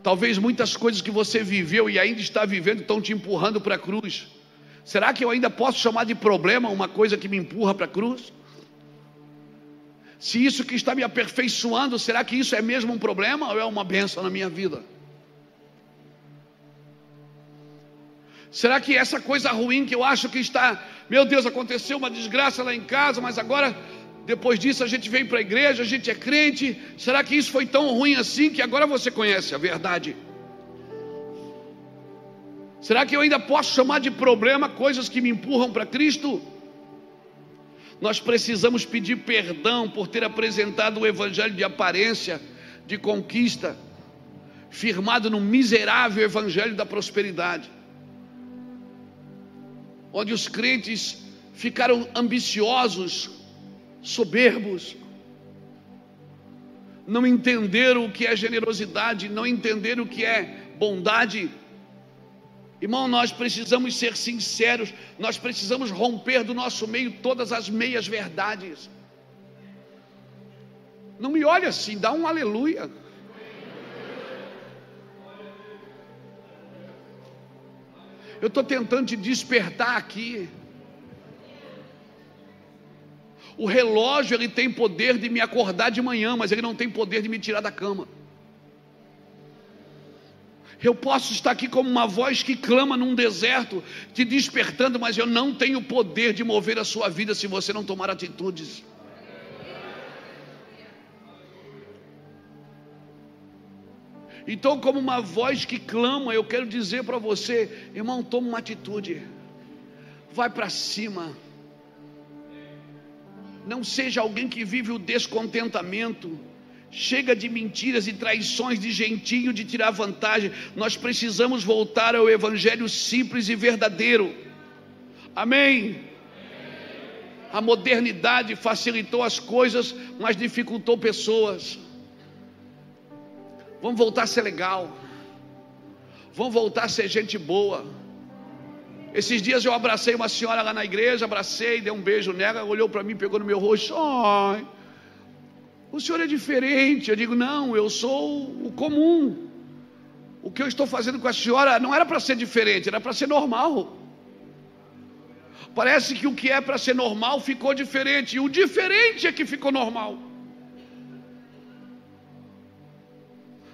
A: Talvez muitas coisas que você viveu e ainda está vivendo estão te empurrando para a cruz. Será que eu ainda posso chamar de problema uma coisa que me empurra para a cruz? Se isso que está me aperfeiçoando, será que isso é mesmo um problema ou é uma bênção na minha vida? Será que essa coisa ruim que eu acho que está, meu Deus, aconteceu uma desgraça lá em casa, mas agora, depois disso a gente veio para a igreja, a gente é crente, será que isso foi tão ruim assim que agora você conhece a verdade? Será que eu ainda posso chamar de problema coisas que me empurram para Cristo? Nós precisamos pedir perdão por ter apresentado o evangelho de aparência, de conquista, firmado no miserável evangelho da prosperidade, onde os crentes ficaram ambiciosos, soberbos, não entenderam o que é generosidade, não entenderam o que é bondade. Irmão, nós precisamos ser sinceros, nós precisamos romper do nosso meio todas as meias verdades. Não me olhe assim, dá um aleluia. Eu estou tentando te despertar aqui. O relógio, ele tem poder de me acordar de manhã, mas ele não tem poder de me tirar da cama. Eu posso estar aqui como uma voz que clama num deserto, te despertando, mas eu não tenho poder de mover a sua vida se você não tomar atitudes. Então, como uma voz que clama, eu quero dizer para você, irmão, toma uma atitude, vai para cima. Não seja alguém que vive o descontentamento. Chega de mentiras e traições de jeitinho de tirar vantagem. Nós precisamos voltar ao evangelho simples e verdadeiro. Amém? A modernidade facilitou as coisas, mas dificultou pessoas. Vamos voltar a ser legal. Vamos voltar a ser gente boa. Esses dias eu abracei uma senhora lá na igreja, abracei, dei um beijo nela, olhou para mim, pegou no meu rosto. Ai, o senhor é diferente. Eu digo, não, eu sou o comum. O que eu estou fazendo com a senhora não era para ser diferente, era para ser normal. Parece que o que é para ser normal ficou diferente, e o diferente é que ficou normal.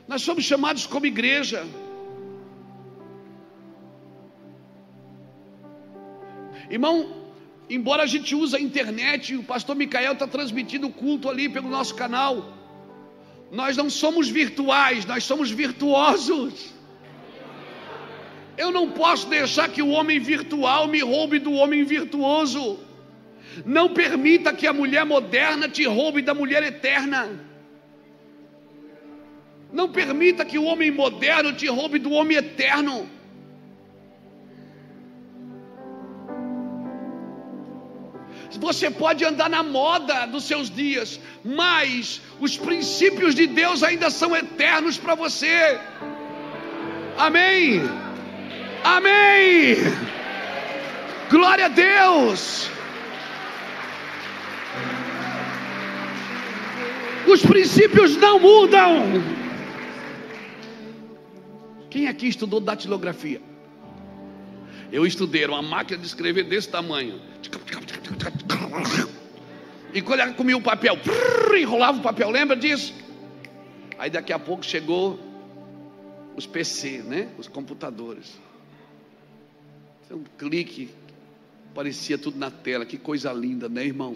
A: Nós somos chamados como igreja Irmão, embora a gente use a internet, o pastor Micael está transmitindo o culto ali pelo nosso canal, nós não somos virtuais, nós somos virtuosos. Eu não posso deixar que o homem virtual me roube do homem virtuoso. Não permita que a mulher moderna te roube da mulher eterna. Não permita que o homem moderno te roube do homem eterno. Você pode andar na moda dos seus dias, mas os princípios de Deus ainda são eternos para você. Amém? Amém! Glória a Deus! Os princípios não mudam. Quem aqui estudou datilografia? Eu estudei, era uma máquina de escrever desse tamanho. E quando ela comia o papel, enrolava o papel, lembra disso? Aí daqui a pouco chegou os PC, né? Os computadores. Um clique, parecia tudo na tela. Que coisa linda, né, irmão?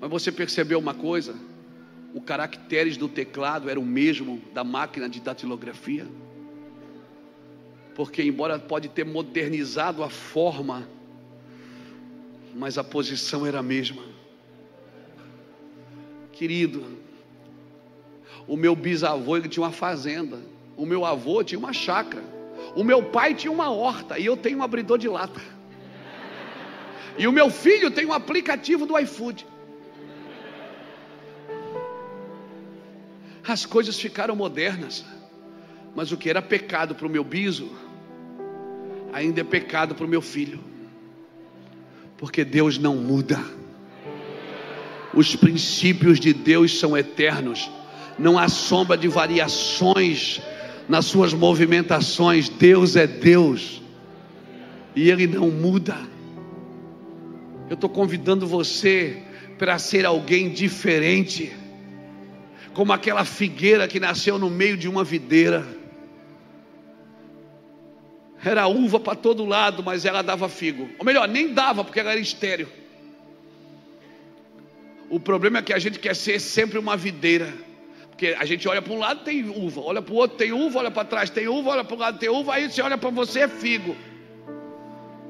A: Mas você percebeu uma coisa? O caracteres do teclado era o mesmo da máquina de datilografia. Porque embora pode ter modernizado a forma, mas a posição era a mesma. Querido, o meu bisavô, ele tinha uma fazenda. O meu avô tinha uma chácara. O meu pai tinha uma horta. E eu tenho um abridor de lata. E o meu filho tem um aplicativo do iFood. As coisas ficaram modernas. Mas o que era pecado para o meu biso, ainda é pecado para o meu filho. Porque Deus não muda. Os princípios de Deus são eternos. Não há sombra de variações nas suas movimentações. Deus é Deus e Ele não muda. Eu estou convidando você para ser alguém diferente, como aquela figueira que nasceu no meio de uma videira. Era uva para todo lado, mas ela dava figo. Ou melhor, nem dava, porque ela era estéril. O problema é que a gente quer ser sempre uma videira. Porque a gente olha para um lado, tem uva. Olha para o outro, tem uva. Olha para trás, tem uva. Olha para o lado, tem uva. Aí você olha para você, é figo.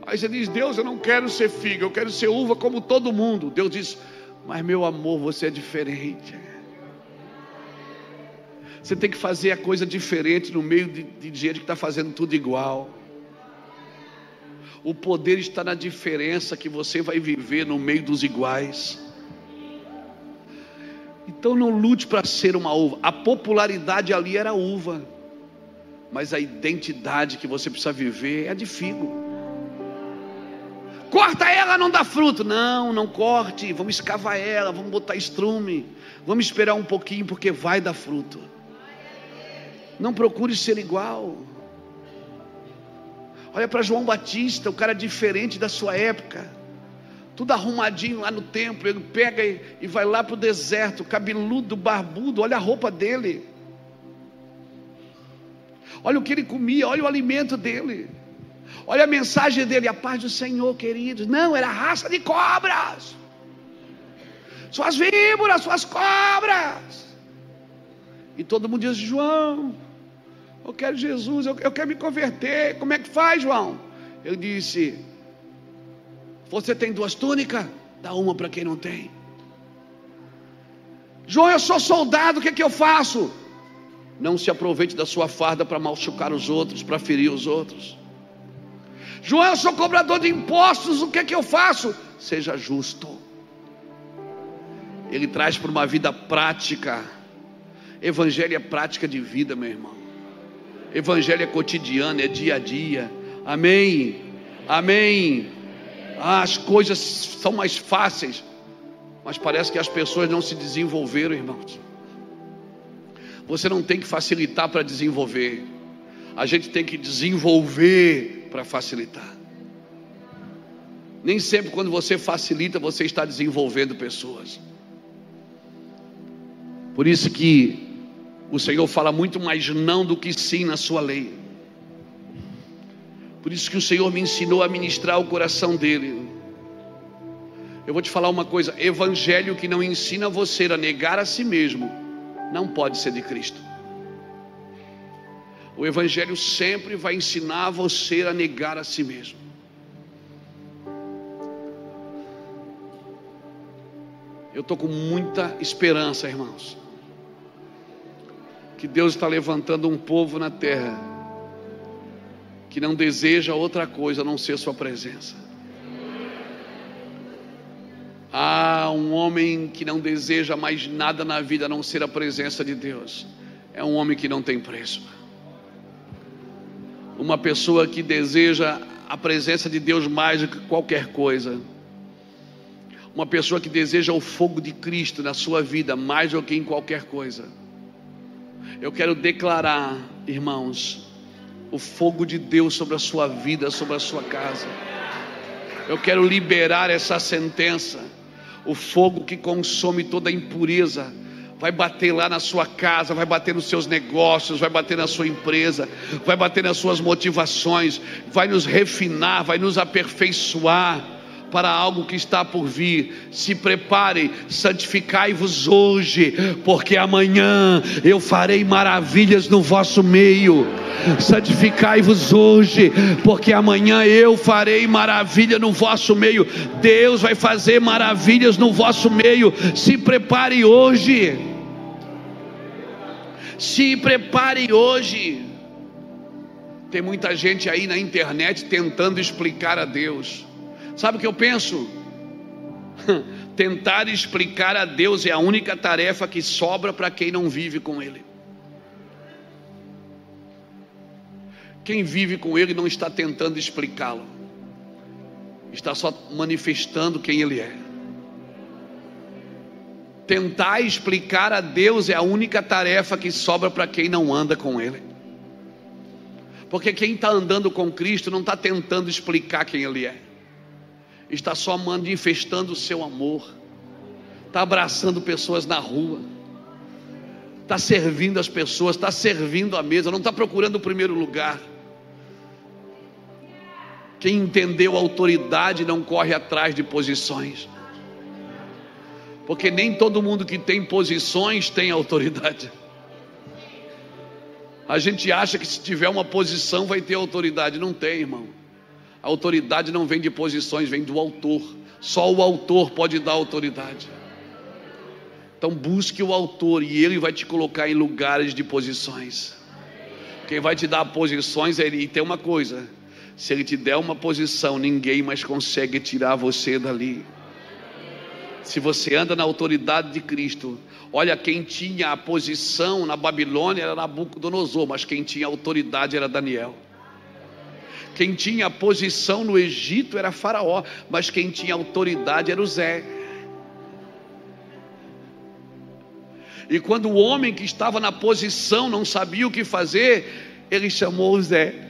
A: Aí você diz: Deus, eu não quero ser figo, eu quero ser uva como todo mundo. Deus diz: mas meu amor, você é diferente. Você tem que fazer a coisa diferente no meio de gente que está fazendo tudo igual. O poder está na diferença que você vai viver no meio dos iguais. Então não lute para ser uma uva. A popularidade ali era uva, mas a identidade que você precisa viver é a de figo. Corta ela, não dá fruto. Não, não corte. Vamos escavar ela, vamos botar estrume. Vamos esperar um pouquinho, porque vai dar fruto. Não procure ser igual. Olha para João Batista, o cara diferente da sua época. Tudo arrumadinho lá no templo. Ele pega e vai lá para o deserto, cabeludo, barbudo. Olha a roupa dele. Olha o que ele comia, olha o alimento dele. Olha a mensagem dele: a paz do Senhor, queridos. Não, era raça de cobras. Suas víboras, suas cobras. E todo mundo diz: João, eu quero Jesus, eu quero me converter. Como é que faz, João? Ele disse: você tem 2 túnicas? Dá uma para quem não tem. João, eu sou soldado, o que é que eu faço? Não se aproveite da sua farda para machucar os outros, para ferir os outros. João, eu sou cobrador de impostos, o que é que eu faço? Seja justo. Ele traz para uma vida prática. Evangelho é prática de vida, meu irmão. Evangelho é cotidiano, é dia a dia. Amém? Amém? As coisas são mais fáceis, mas parece que as pessoas não se desenvolveram, irmãos. Você não tem que facilitar para desenvolver. A gente tem que desenvolver para facilitar. Nem sempre quando você facilita, você está desenvolvendo pessoas. Por isso que o Senhor fala muito mais não do que sim na sua lei. Por isso que o Senhor me ensinou a ministrar o coração dele. Eu vou te falar uma coisa: evangelho que não ensina você a negar a si mesmo, não pode ser de Cristo. O evangelho sempre vai ensinar você a negar a si mesmo. Eu estou com muita esperança, irmãos, que Deus está levantando um povo na terra que não deseja outra coisa a não ser sua presença. Há um homem que não deseja mais nada na vida a não ser a presença de Deus. É um homem que não tem preço. Uma pessoa que deseja a presença de Deus mais do que qualquer coisa. Uma pessoa que deseja o fogo de Cristo na sua vida mais do que em qualquer coisa. Eu quero declarar, irmãos, o fogo de Deus sobre a sua vida, sobre a sua casa. Eu quero liberar essa sentença. O fogo que consome toda a impureza vai bater lá na sua casa, vai bater nos seus negócios, vai bater na sua empresa, vai bater nas suas motivações, vai nos refinar, vai nos aperfeiçoar para algo que está por vir. Se preparem, santificai-vos hoje, porque amanhã eu farei maravilhas no vosso meio. Santificai-vos hoje, porque amanhã eu farei maravilha no vosso meio. Deus vai fazer maravilhas no vosso meio. Se prepare hoje. Se prepare hoje. Tem muita gente aí na internet tentando explicar a Deus. Sabe o que eu penso? Tentar explicar a Deus é a única tarefa que sobra para quem não vive com Ele. Quem vive com Ele não está tentando explicá-lo, está só manifestando quem Ele é. Tentar explicar a Deus é a única tarefa que sobra para quem não anda com Ele. Porque quem está andando com Cristo não está tentando explicar quem Ele é, está só manifestando o seu amor, está abraçando pessoas na rua, está servindo as pessoas, está servindo a mesa, não está procurando o primeiro lugar. Quem entendeu a autoridade não corre atrás de posições, porque nem todo mundo que tem posições tem autoridade. A gente acha que se tiver uma posição vai ter autoridade. Não tem, irmão. A autoridade não vem de posições, vem do autor. Só o autor pode dar autoridade. Então busque o autor e ele vai te colocar em lugares de posições. Quem vai te dar posições é ele. E tem uma coisa: se ele te der uma posição, ninguém mais consegue tirar você dali. Se você anda na autoridade de Cristo, olha, quem tinha a posição na Babilônia era Nabucodonosor, mas quem tinha autoridade era Daniel. Quem tinha a posição no Egito era Faraó, mas quem tinha autoridade era o Zé. E quando o homem que estava na posição não sabia o que fazer, ele chamou o Zé.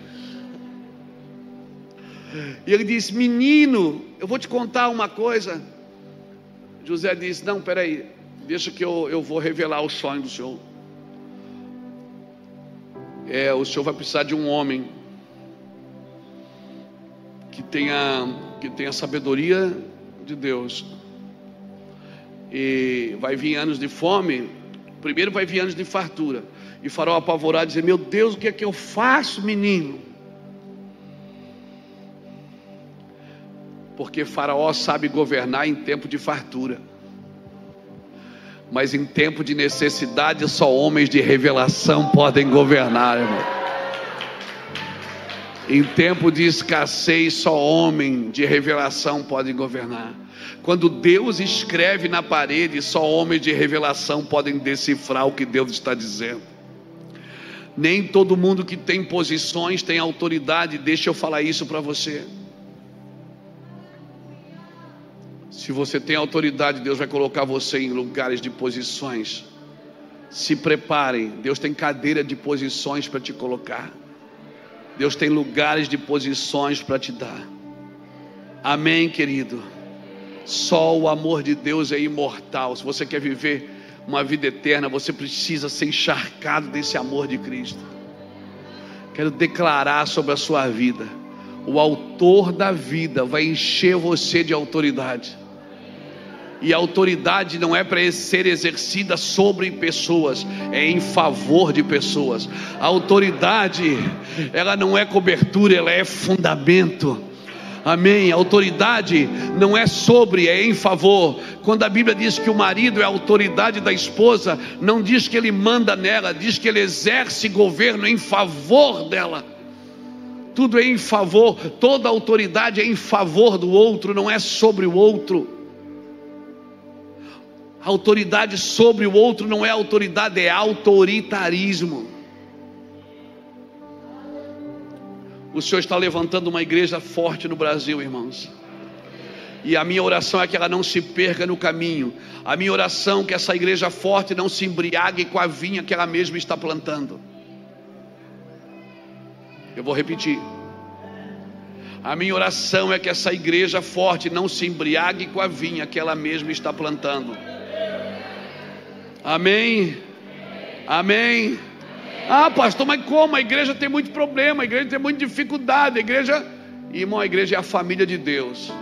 A: E ele disse: menino, eu vou te contar uma coisa. José disse: não, peraí, deixa que eu vou revelar o sonho do senhor. O senhor vai precisar de um homem que tenha sabedoria de Deus. E vai vir anos de fome. Primeiro vai vir anos de fartura. E Faraó apavorado dizer: meu Deus, o que é que eu faço, menino? Porque Faraó sabe governar em tempo de fartura, mas em tempo de necessidade só homens de revelação podem governar, irmão. Em tempo de escassez só homem de revelação pode governar. Quando Deus escreve na parede, só homens de revelação podem decifrar o que Deus está dizendo. Nem todo mundo que tem posições tem autoridade. Deixa eu falar isso para você. Se você tem autoridade, Deus vai colocar você em lugares de posições. Se preparem, Deus tem cadeira de posições para te colocar. Deus tem lugares de posições para te dar. Amém, querido? Só o amor de Deus é imortal. Se você quer viver uma vida eterna, você precisa ser encharcado desse amor de Cristo. Quero declarar sobre a sua vida: o autor da vida vai encher você de autoridade. E a autoridade não é para ser exercida sobre pessoas, é em favor de pessoas. A autoridade, ela não é cobertura, ela é fundamento. Amém? A autoridade não é sobre, é em favor. Quando a Bíblia diz que o marido é a autoridade da esposa, não diz que ele manda nela, diz que ele exerce governo em favor dela. Tudo é em favor, toda autoridade é em favor do outro, não é sobre o outro. A autoridade sobre o outro não é autoridade, é autoritarismo. O Senhor está levantando uma igreja forte no Brasil, irmãos. E a minha oração é que ela não se perca no caminho. A minha oração é que essa igreja forte não se embriague com a vinha que ela mesma está plantando. Eu vou repetir. A minha oração é que essa igreja forte não se embriague com a vinha que ela mesma está plantando. Amém? Amém? Ah, pastor, mas como? A igreja tem muito problema, a igreja tem muita dificuldade. A igreja, irmão, a igreja é a família de Deus.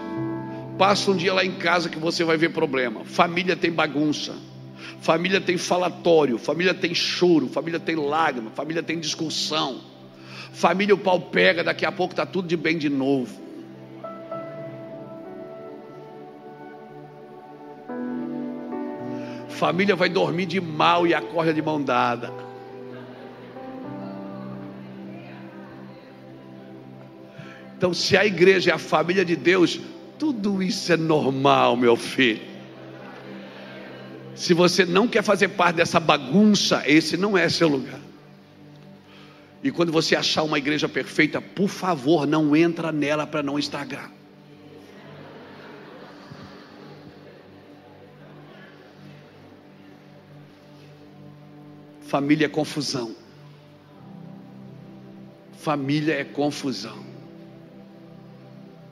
A: Passa um dia lá em casa que você vai ver problema. Família tem bagunça, família tem falatório, família tem choro, família tem lágrima, família tem discussão. Família o pau pega, daqui a pouco está tudo de bem de novo. Família vai dormir de mal e acorda de mão dada. Então, se a igreja é a família de Deus, tudo isso é normal, meu filho. Se você não quer fazer parte dessa bagunça, esse não é seu lugar. E quando você achar uma igreja perfeita, por favor, não entra nela para não estragar. Família é confusão. Família é confusão.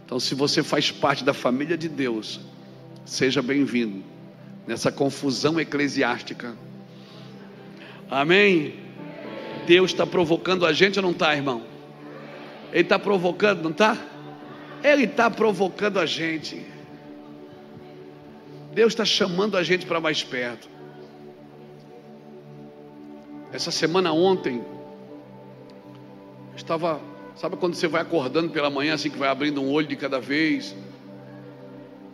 A: Então, se você faz parte da família de Deus, seja bem-vindo nessa confusão eclesiástica. Amém? Deus está provocando a gente ou não está, irmão? Ele está provocando, não está? Ele está provocando a gente. Deus está chamando a gente para mais perto. Essa semana ontem, estava, sabe quando você vai acordando pela manhã, assim que vai abrindo um olho de cada vez?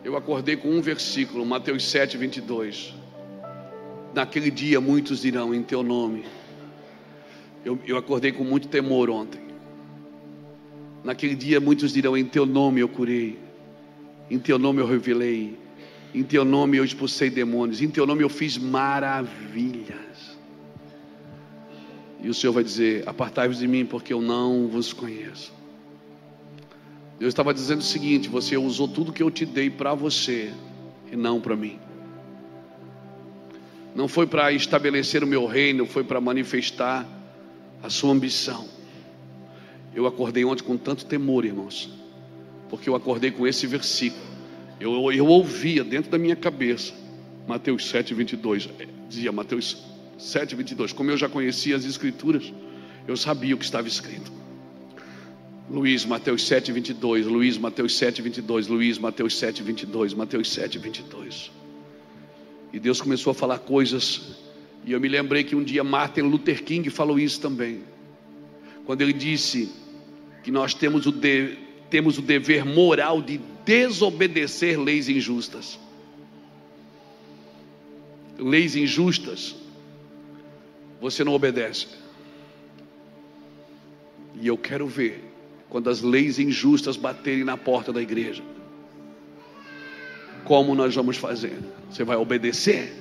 A: Eu acordei com um versículo, Mateus 7, 22. Naquele dia muitos dirão em teu nome. Eu acordei com muito temor ontem. Naquele dia muitos dirão em teu nome eu curei, em teu nome eu revelei, em teu nome eu expulsei demônios, em teu nome eu fiz maravilhas. E o Senhor vai dizer: apartai-vos de mim, porque eu não vos conheço. Deus estava dizendo o seguinte: você usou tudo que eu te dei para você e não para mim. Não foi para estabelecer o meu reino, foi para manifestar a sua ambição. Eu acordei ontem com tanto temor, irmãos, porque eu acordei com esse versículo. Eu ouvia dentro da minha cabeça Mateus 7, 22. Dizia Mateus 7, 22. Como eu já conhecia as escrituras, eu sabia o que estava escrito. Luís, Mateus 7, 22. Luís, Mateus 7, 22. Luís, Mateus 7, 22. Mateus 7, 22. E Deus começou a falar coisas. E eu me lembrei que um dia Martin Luther King falou isso também, quando ele disse que nós temos o dever moral de desobedecer leis injustas. Leis injustas você não obedece. E eu quero ver quando as leis injustas baterem na porta da igreja, como nós vamos fazer? Você vai obedecer?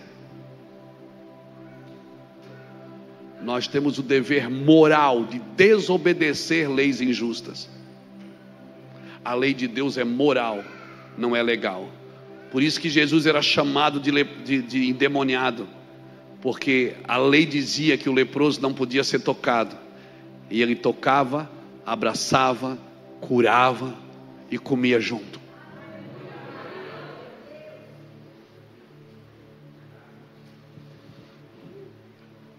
A: Nós temos o dever moral de desobedecer leis injustas. A lei de Deus é moral, não é legal. Por isso que Jesus era chamado de endemoniado, porque a lei dizia que o leproso não podia ser tocado, e ele tocava, abraçava, curava e comia junto.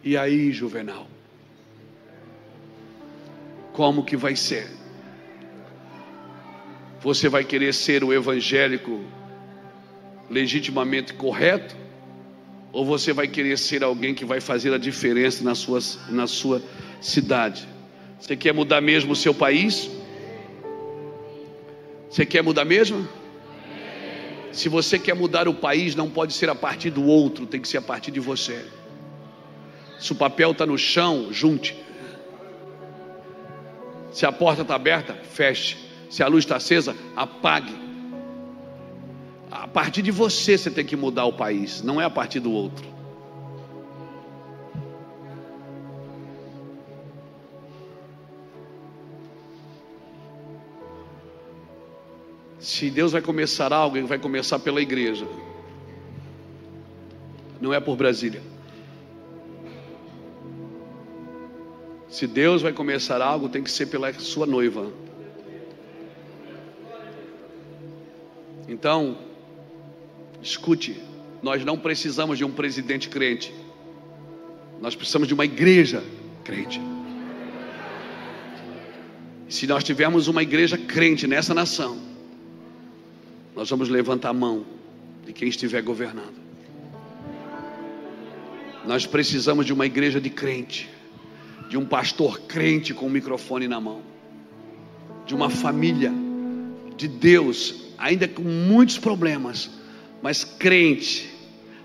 A: E aí, Juvenal, como que vai ser Você vai querer ser o evangélico legitimamente correto? Ou você vai querer ser alguém que vai fazer a diferença na sua cidade? Você quer mudar mesmo o seu país? Você quer mudar mesmo? Se você quer mudar o país, não pode ser a partir do outro, tem que ser a partir de você. Se o papel está no chão, junte. Se a porta está aberta, feche. Se a luz está acesa, apague. A partir de você tem que mudar o país, não é a partir do outro. Se Deus vai começar algo, Ele vai começar pela igreja. Não é por Brasília. Se Deus vai começar algo, tem que ser pela sua noiva. Então, escute, nós não precisamos de um presidente crente. Nós precisamos de uma igreja crente. E se nós tivermos uma igreja crente nessa nação, nós vamos levantar a mão de quem estiver governando. Nós precisamos de uma igreja de crente, de um pastor crente com o microfone na mão, de uma família de Deus, ainda com muitos problemas, mas crente.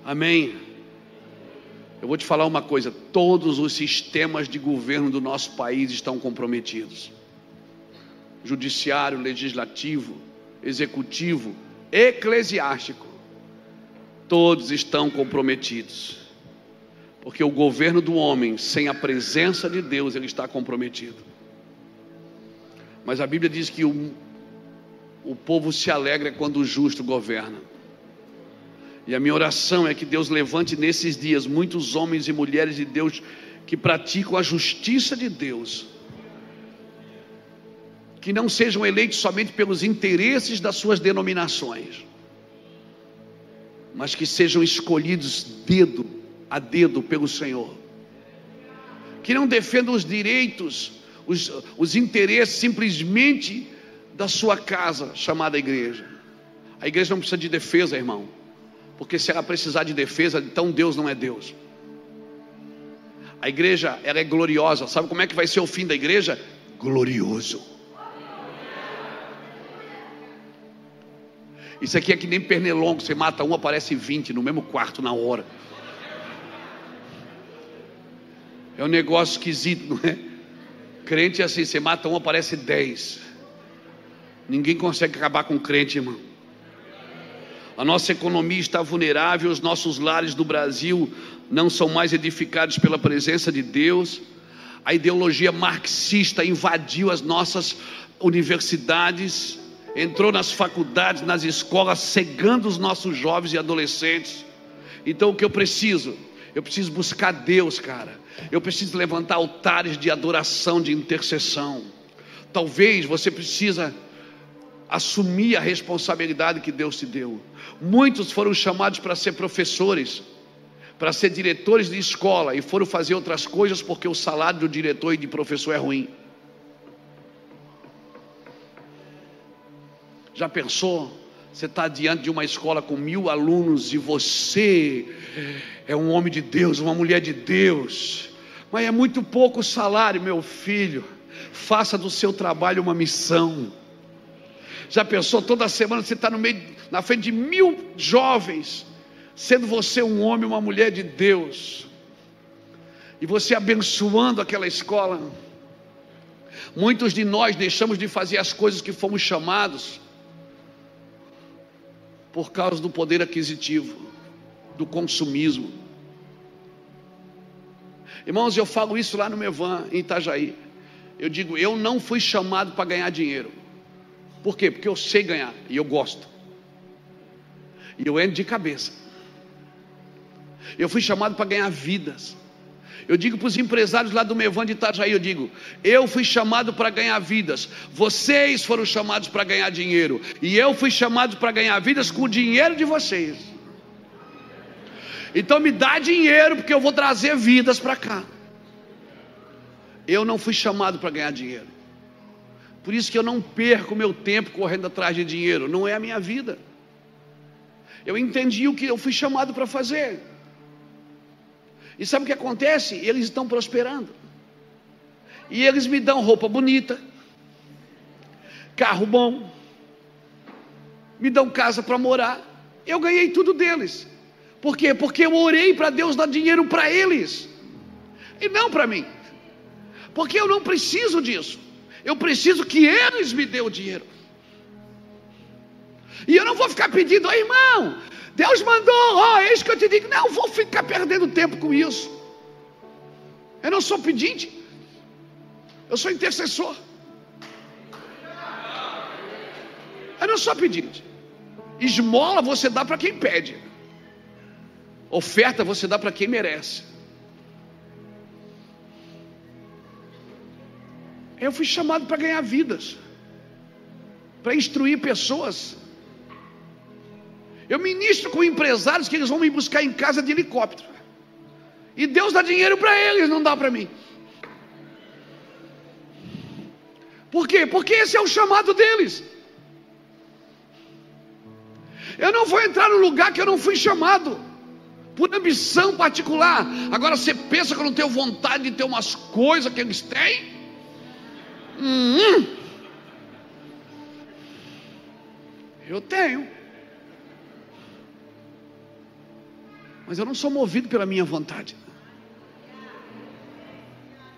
A: Amém? Eu vou te falar uma coisa: todos os sistemas de governo do nosso país estão comprometidos. Judiciário, legislativo, executivo, eclesiástico, todos estão comprometidos, porque o governo do homem, sem a presença de Deus, ele está comprometido. Mas a Bíblia diz que o povo se alegra quando o justo governa. E a minha oração é que Deus levante nesses dias muitos homens e mulheres de Deus que praticam a justiça de Deus, que não sejam eleitos somente pelos interesses das suas denominações, mas que sejam escolhidos dedo a dedo pelo Senhor, que não defendam os direitos, os interesses simplesmente da sua casa chamada igreja. A igreja não precisa de defesa, irmão, porque se ela precisar de defesa, então Deus não é Deus. A igreja, ela é gloriosa. Sabe como é que vai ser o fim da igreja? Glorioso. Isso aqui é que nem pernilongo, você mata um, aparece 20 no mesmo quarto na hora. É um negócio esquisito, não é? Crente é assim, você mata um, aparece 10. Ninguém consegue acabar com crente, irmão. A nossa economia está vulnerável, os nossos lares do Brasil não são mais edificados pela presença de Deus. A ideologia marxista invadiu as nossas universidades, entrou nas faculdades, nas escolas, cegando os nossos jovens e adolescentes. Então o que eu preciso? Eu preciso buscar Deus, cara. Eu preciso levantar altares de adoração, de intercessão. Talvez você precisa assumir a responsabilidade que Deus te deu. Muitos foram chamados para ser professores, para ser diretores de escola, e foram fazer outras coisas porque o salário do diretor e de professor é ruim. Já pensou? Você está diante de uma escola com 1000 alunos e você é um homem de Deus, uma mulher de Deus, mas é muito pouco salário. Meu filho, faça do seu trabalho uma missão. Já pensou? Toda semana você está na frente de 1000 jovens, sendo você um homem, uma mulher de Deus, e você abençoando aquela escola. Muitos de nós deixamos de fazer as coisas que fomos chamados por causa do poder aquisitivo, do consumismo. Irmãos, eu falo isso lá no Mevan, em Itajaí. Eu digo, eu não fui chamado para ganhar dinheiro. Por quê? Porque eu sei ganhar e eu gosto, e eu entro de cabeça. Eu fui chamado para ganhar vidas. Eu digo para os empresários lá do Mevan de Itajaí, eu digo, eu fui chamado para ganhar vidas, vocês foram chamados para ganhar dinheiro, e eu fui chamado para ganhar vidas com o dinheiro de vocês. Então me dá dinheiro, porque eu vou trazer vidas para cá. Eu não fui chamado para ganhar dinheiro. Por isso que eu não perco meu tempo correndo atrás de dinheiro. Não é a minha vida. Eu entendi o que eu fui chamado para fazer. E sabe o que acontece? Eles estão prosperando. E eles me dão roupa bonita, carro bom, me dão casa para morar. Eu ganhei tudo deles. Por quê? Porque eu orei para Deus dar dinheiro para eles e não para mim. Porque eu não preciso disso. Eu preciso que eles me dêem o dinheiro. E eu não vou ficar pedindo, irmão, Deus mandou, é isso que eu te digo. Não vou ficar perdendo tempo com isso. Eu não sou pedinte, eu sou intercessor. Eu não sou pedinte. Esmola você dá para quem pede. Oferta você dá para quem merece. Eu fui chamado para ganhar vidas, para instruir pessoas. Eu ministro com empresários que eles vão me buscar em casa de helicóptero. E Deus dá dinheiro para eles, não dá para mim. Por quê? Porque esse é o chamado deles. Eu não vou entrar no lugar que eu não fui chamado, por ambição particular. Agora você pensa que eu não tenho vontade de ter umas coisas que eles têm? Eu tenho. Mas eu não sou movido pela minha vontade.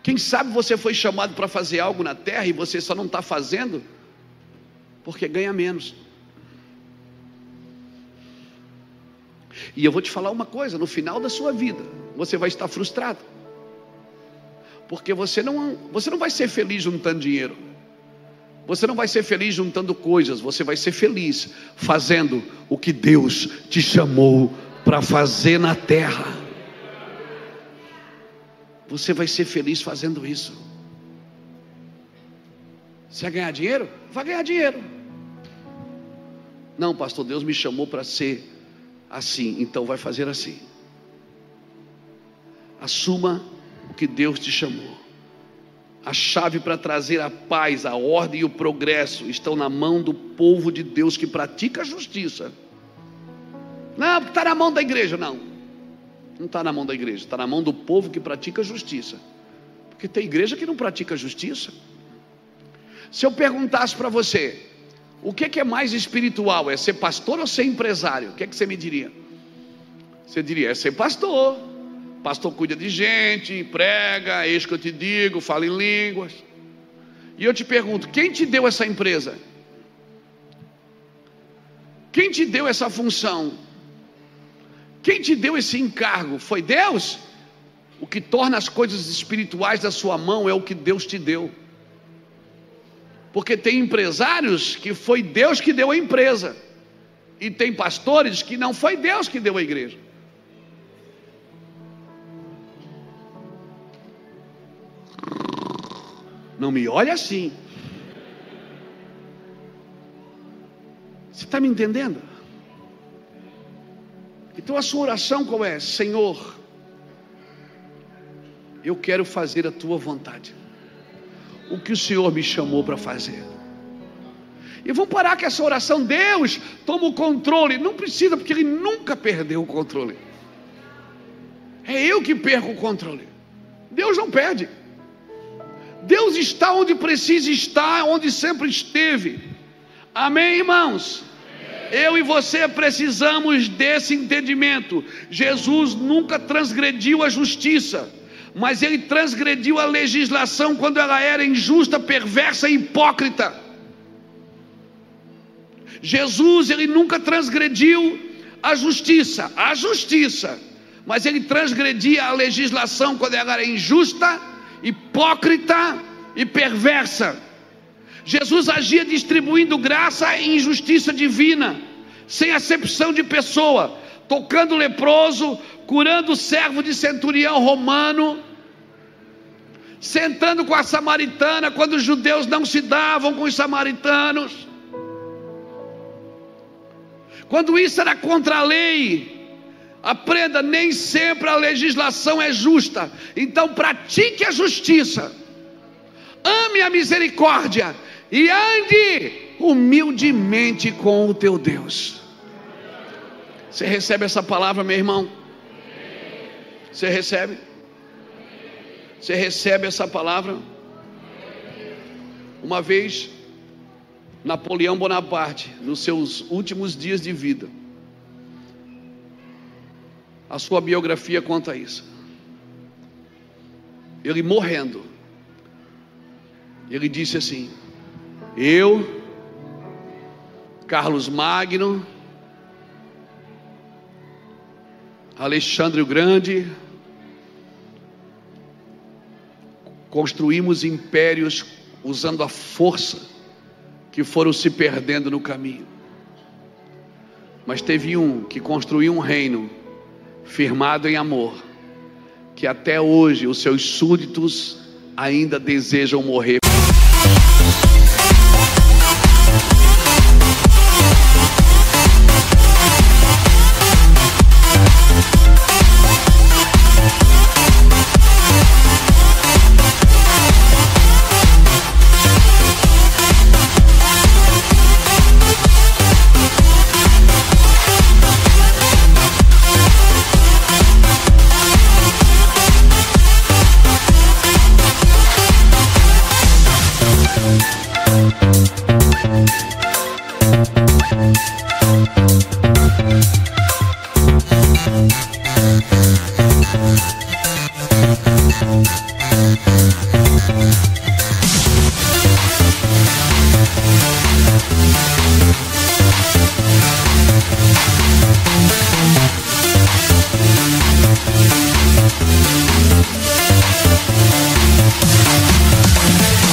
A: Quem sabe você foi chamado para fazer algo na terra e você só não está fazendo porque ganha menos. E eu vou te falar uma coisa: no final da sua vida você vai estar frustrado, porque você não vai ser feliz juntando dinheiro, você não vai ser feliz juntando coisas, você vai ser feliz fazendo o que Deus te chamou para fazer na terra. Você vai ser feliz fazendo isso. Você vai ganhar dinheiro? Vai ganhar dinheiro. Não, pastor, Deus me chamou para ser assim, então vai fazer assim. Assuma o que Deus te chamou. A chave para trazer a paz, a ordem e o progresso estão na mão do povo de Deus que pratica a justiça. Não, está na mão da igreja. Não está na mão da igreja, está na mão do povo que pratica a justiça. Porque tem igreja que não pratica a justiça. Se eu perguntasse para você, o que é mais espiritual? É ser pastor ou ser empresário? O que você me diria? Você diria, é ser pastor. Pastor cuida de gente, prega, eis que eu te digo, fala em línguas. E eu te pergunto, quem te deu essa empresa? Quem te deu essa função? Quem te deu esse encargo? Foi Deus? O que torna as coisas espirituais da sua mão é o que Deus te deu. Porque tem empresários que foi Deus que deu a empresa, e tem pastores que não foi Deus que deu a igreja. Não me olhe assim. Você está me entendendo? Então a sua oração qual é? Senhor, eu quero fazer a tua vontade, o que o Senhor me chamou para fazer. E vamos parar com essa oração, Deus toma o controle. Não precisa, porque Ele nunca perdeu o controle. É eu que perco o controle. Deus não perde. Deus está onde precisa estar, onde sempre esteve. Amém, irmãos? Eu e você precisamos desse entendimento. Jesus nunca transgrediu a justiça, mas Ele transgrediu a legislação quando ela era injusta, perversa e hipócrita. Jesus, Ele nunca transgrediu a justiça, mas Ele transgredia a legislação quando ela era injusta, hipócrita e perversa. Jesus agia distribuindo graça e injustiça divina, sem acepção de pessoa, tocando o leproso, curando o servo de centurião romano, sentando com a samaritana quando os judeus não se davam com os samaritanos. Quando isso era contra a lei, aprenda, nem sempre a legislação é justa. Então pratique a justiça, ame a misericórdia e ande humildemente com o teu Deus. Você recebe essa palavra, meu irmão? Você recebe? Você recebe essa palavra? Uma vez, Napoleão Bonaparte, nos seus últimos dias de vida, a sua biografia conta isso. Ele morrendo, ele disse assim: eu, Carlos Magno, Alexandre o Grande, construímos impérios usando a força que foram se perdendo no caminho. Mas teve um que construiu um reino firmado em amor, que até hoje os seus súditos ainda desejam morrer.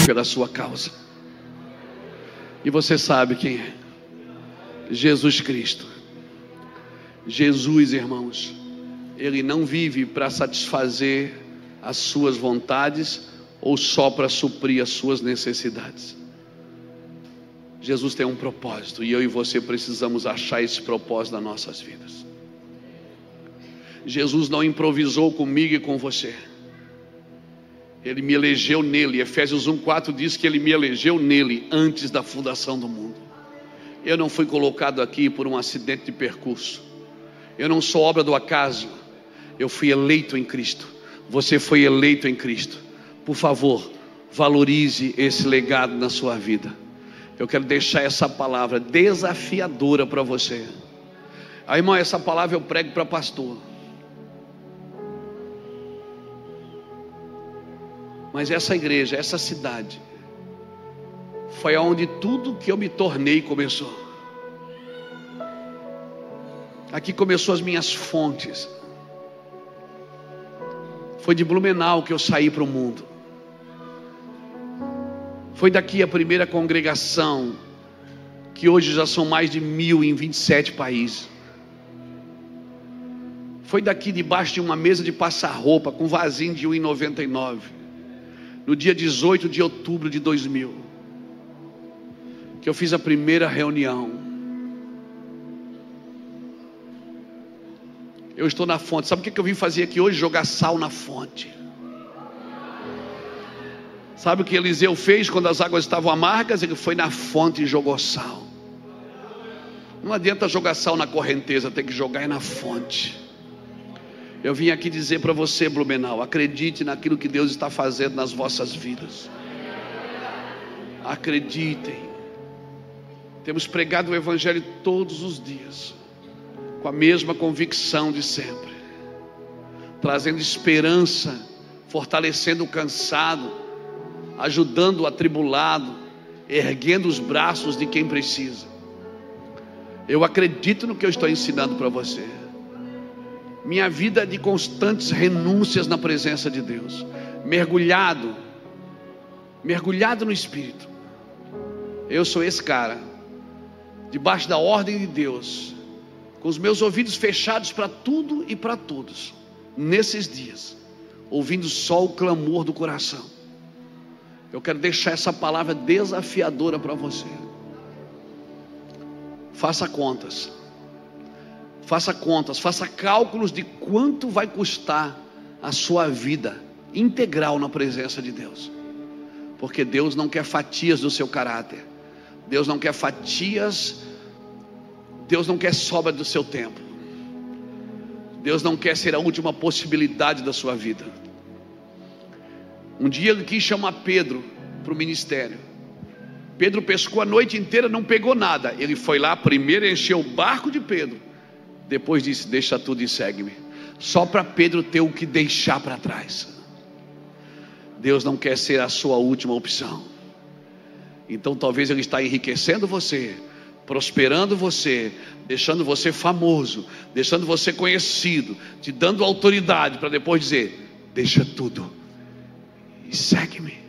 A: Pela sua causa. E você sabe quem é? Jesus Cristo. Jesus, irmãos, Ele não vive para satisfazer as suas vontades ou só para suprir as suas necessidades. Jesus tem um propósito, e eu e você precisamos achar esse propósito nas nossas vidas. Jesus não improvisou comigo e com você. Ele me elegeu nele. Efésios 1:4 diz que Ele me elegeu nele antes da fundação do mundo. Eu não fui colocado aqui por um acidente de percurso. Eu não sou obra do acaso. Eu fui eleito em Cristo. Você foi eleito em Cristo. Por favor, valorize esse legado na sua vida. Eu quero deixar essa palavra desafiadora para você. Aí, irmão, essa palavra eu prego para pastor. Mas essa igreja, essa cidade, foi aonde tudo que eu me tornei começou. Aqui começou as minhas fontes. Foi de Blumenau que eu saí para o mundo. Foi daqui a primeira congregação, que hoje já são mais de 1000 em 27 países. Foi daqui, debaixo de uma mesa de passar roupa, com vasinho de R$1,99. No dia 18 de outubro de 2000, que eu fiz a primeira reunião. Eu estou na fonte. Sabe o que eu vim fazer aqui hoje? Jogar sal na fonte. Sabe o que Eliseu fez quando as águas estavam amargas? Ele foi na fonte e jogou sal. Não adianta jogar sal na correnteza, tem que jogar na fonte. Eu vim aqui dizer para você, Blumenau, acredite naquilo que Deus está fazendo nas vossas vidas. Acreditem. Temos pregado o Evangelho todos os dias, com a mesma convicção de sempre, trazendo esperança, fortalecendo o cansado, ajudando o atribulado, erguendo os braços de quem precisa. Eu acredito no que eu estou ensinando para você. Minha vida é de constantes renúncias na presença de Deus, mergulhado no Espírito. Eu sou esse cara, debaixo da ordem de Deus, com os meus ouvidos fechados para tudo e para todos, nesses dias, ouvindo só o clamor do coração. Eu quero deixar essa palavra desafiadora para você. Faça contas, faça cálculos de quanto vai custar a sua vida integral na presença de Deus. Porque Deus não quer fatias do seu caráter. Deus não quer fatias. Deus não quer sobra do seu tempo. Deus não quer ser a última possibilidade da sua vida. Um dia ele quis chamar Pedro para o ministério. Pedro pescou a noite inteira, não pegou nada. Ele foi lá primeiro, encheu o barco de Pedro. Depois disse: deixa tudo e segue-me. Só para Pedro ter o que deixar para trás. Deus não quer ser a sua última opção. Então talvez Ele está enriquecendo você, prosperando você, deixando você famoso, deixando você conhecido, te dando autoridade para depois dizer: deixa tudo e segue-me.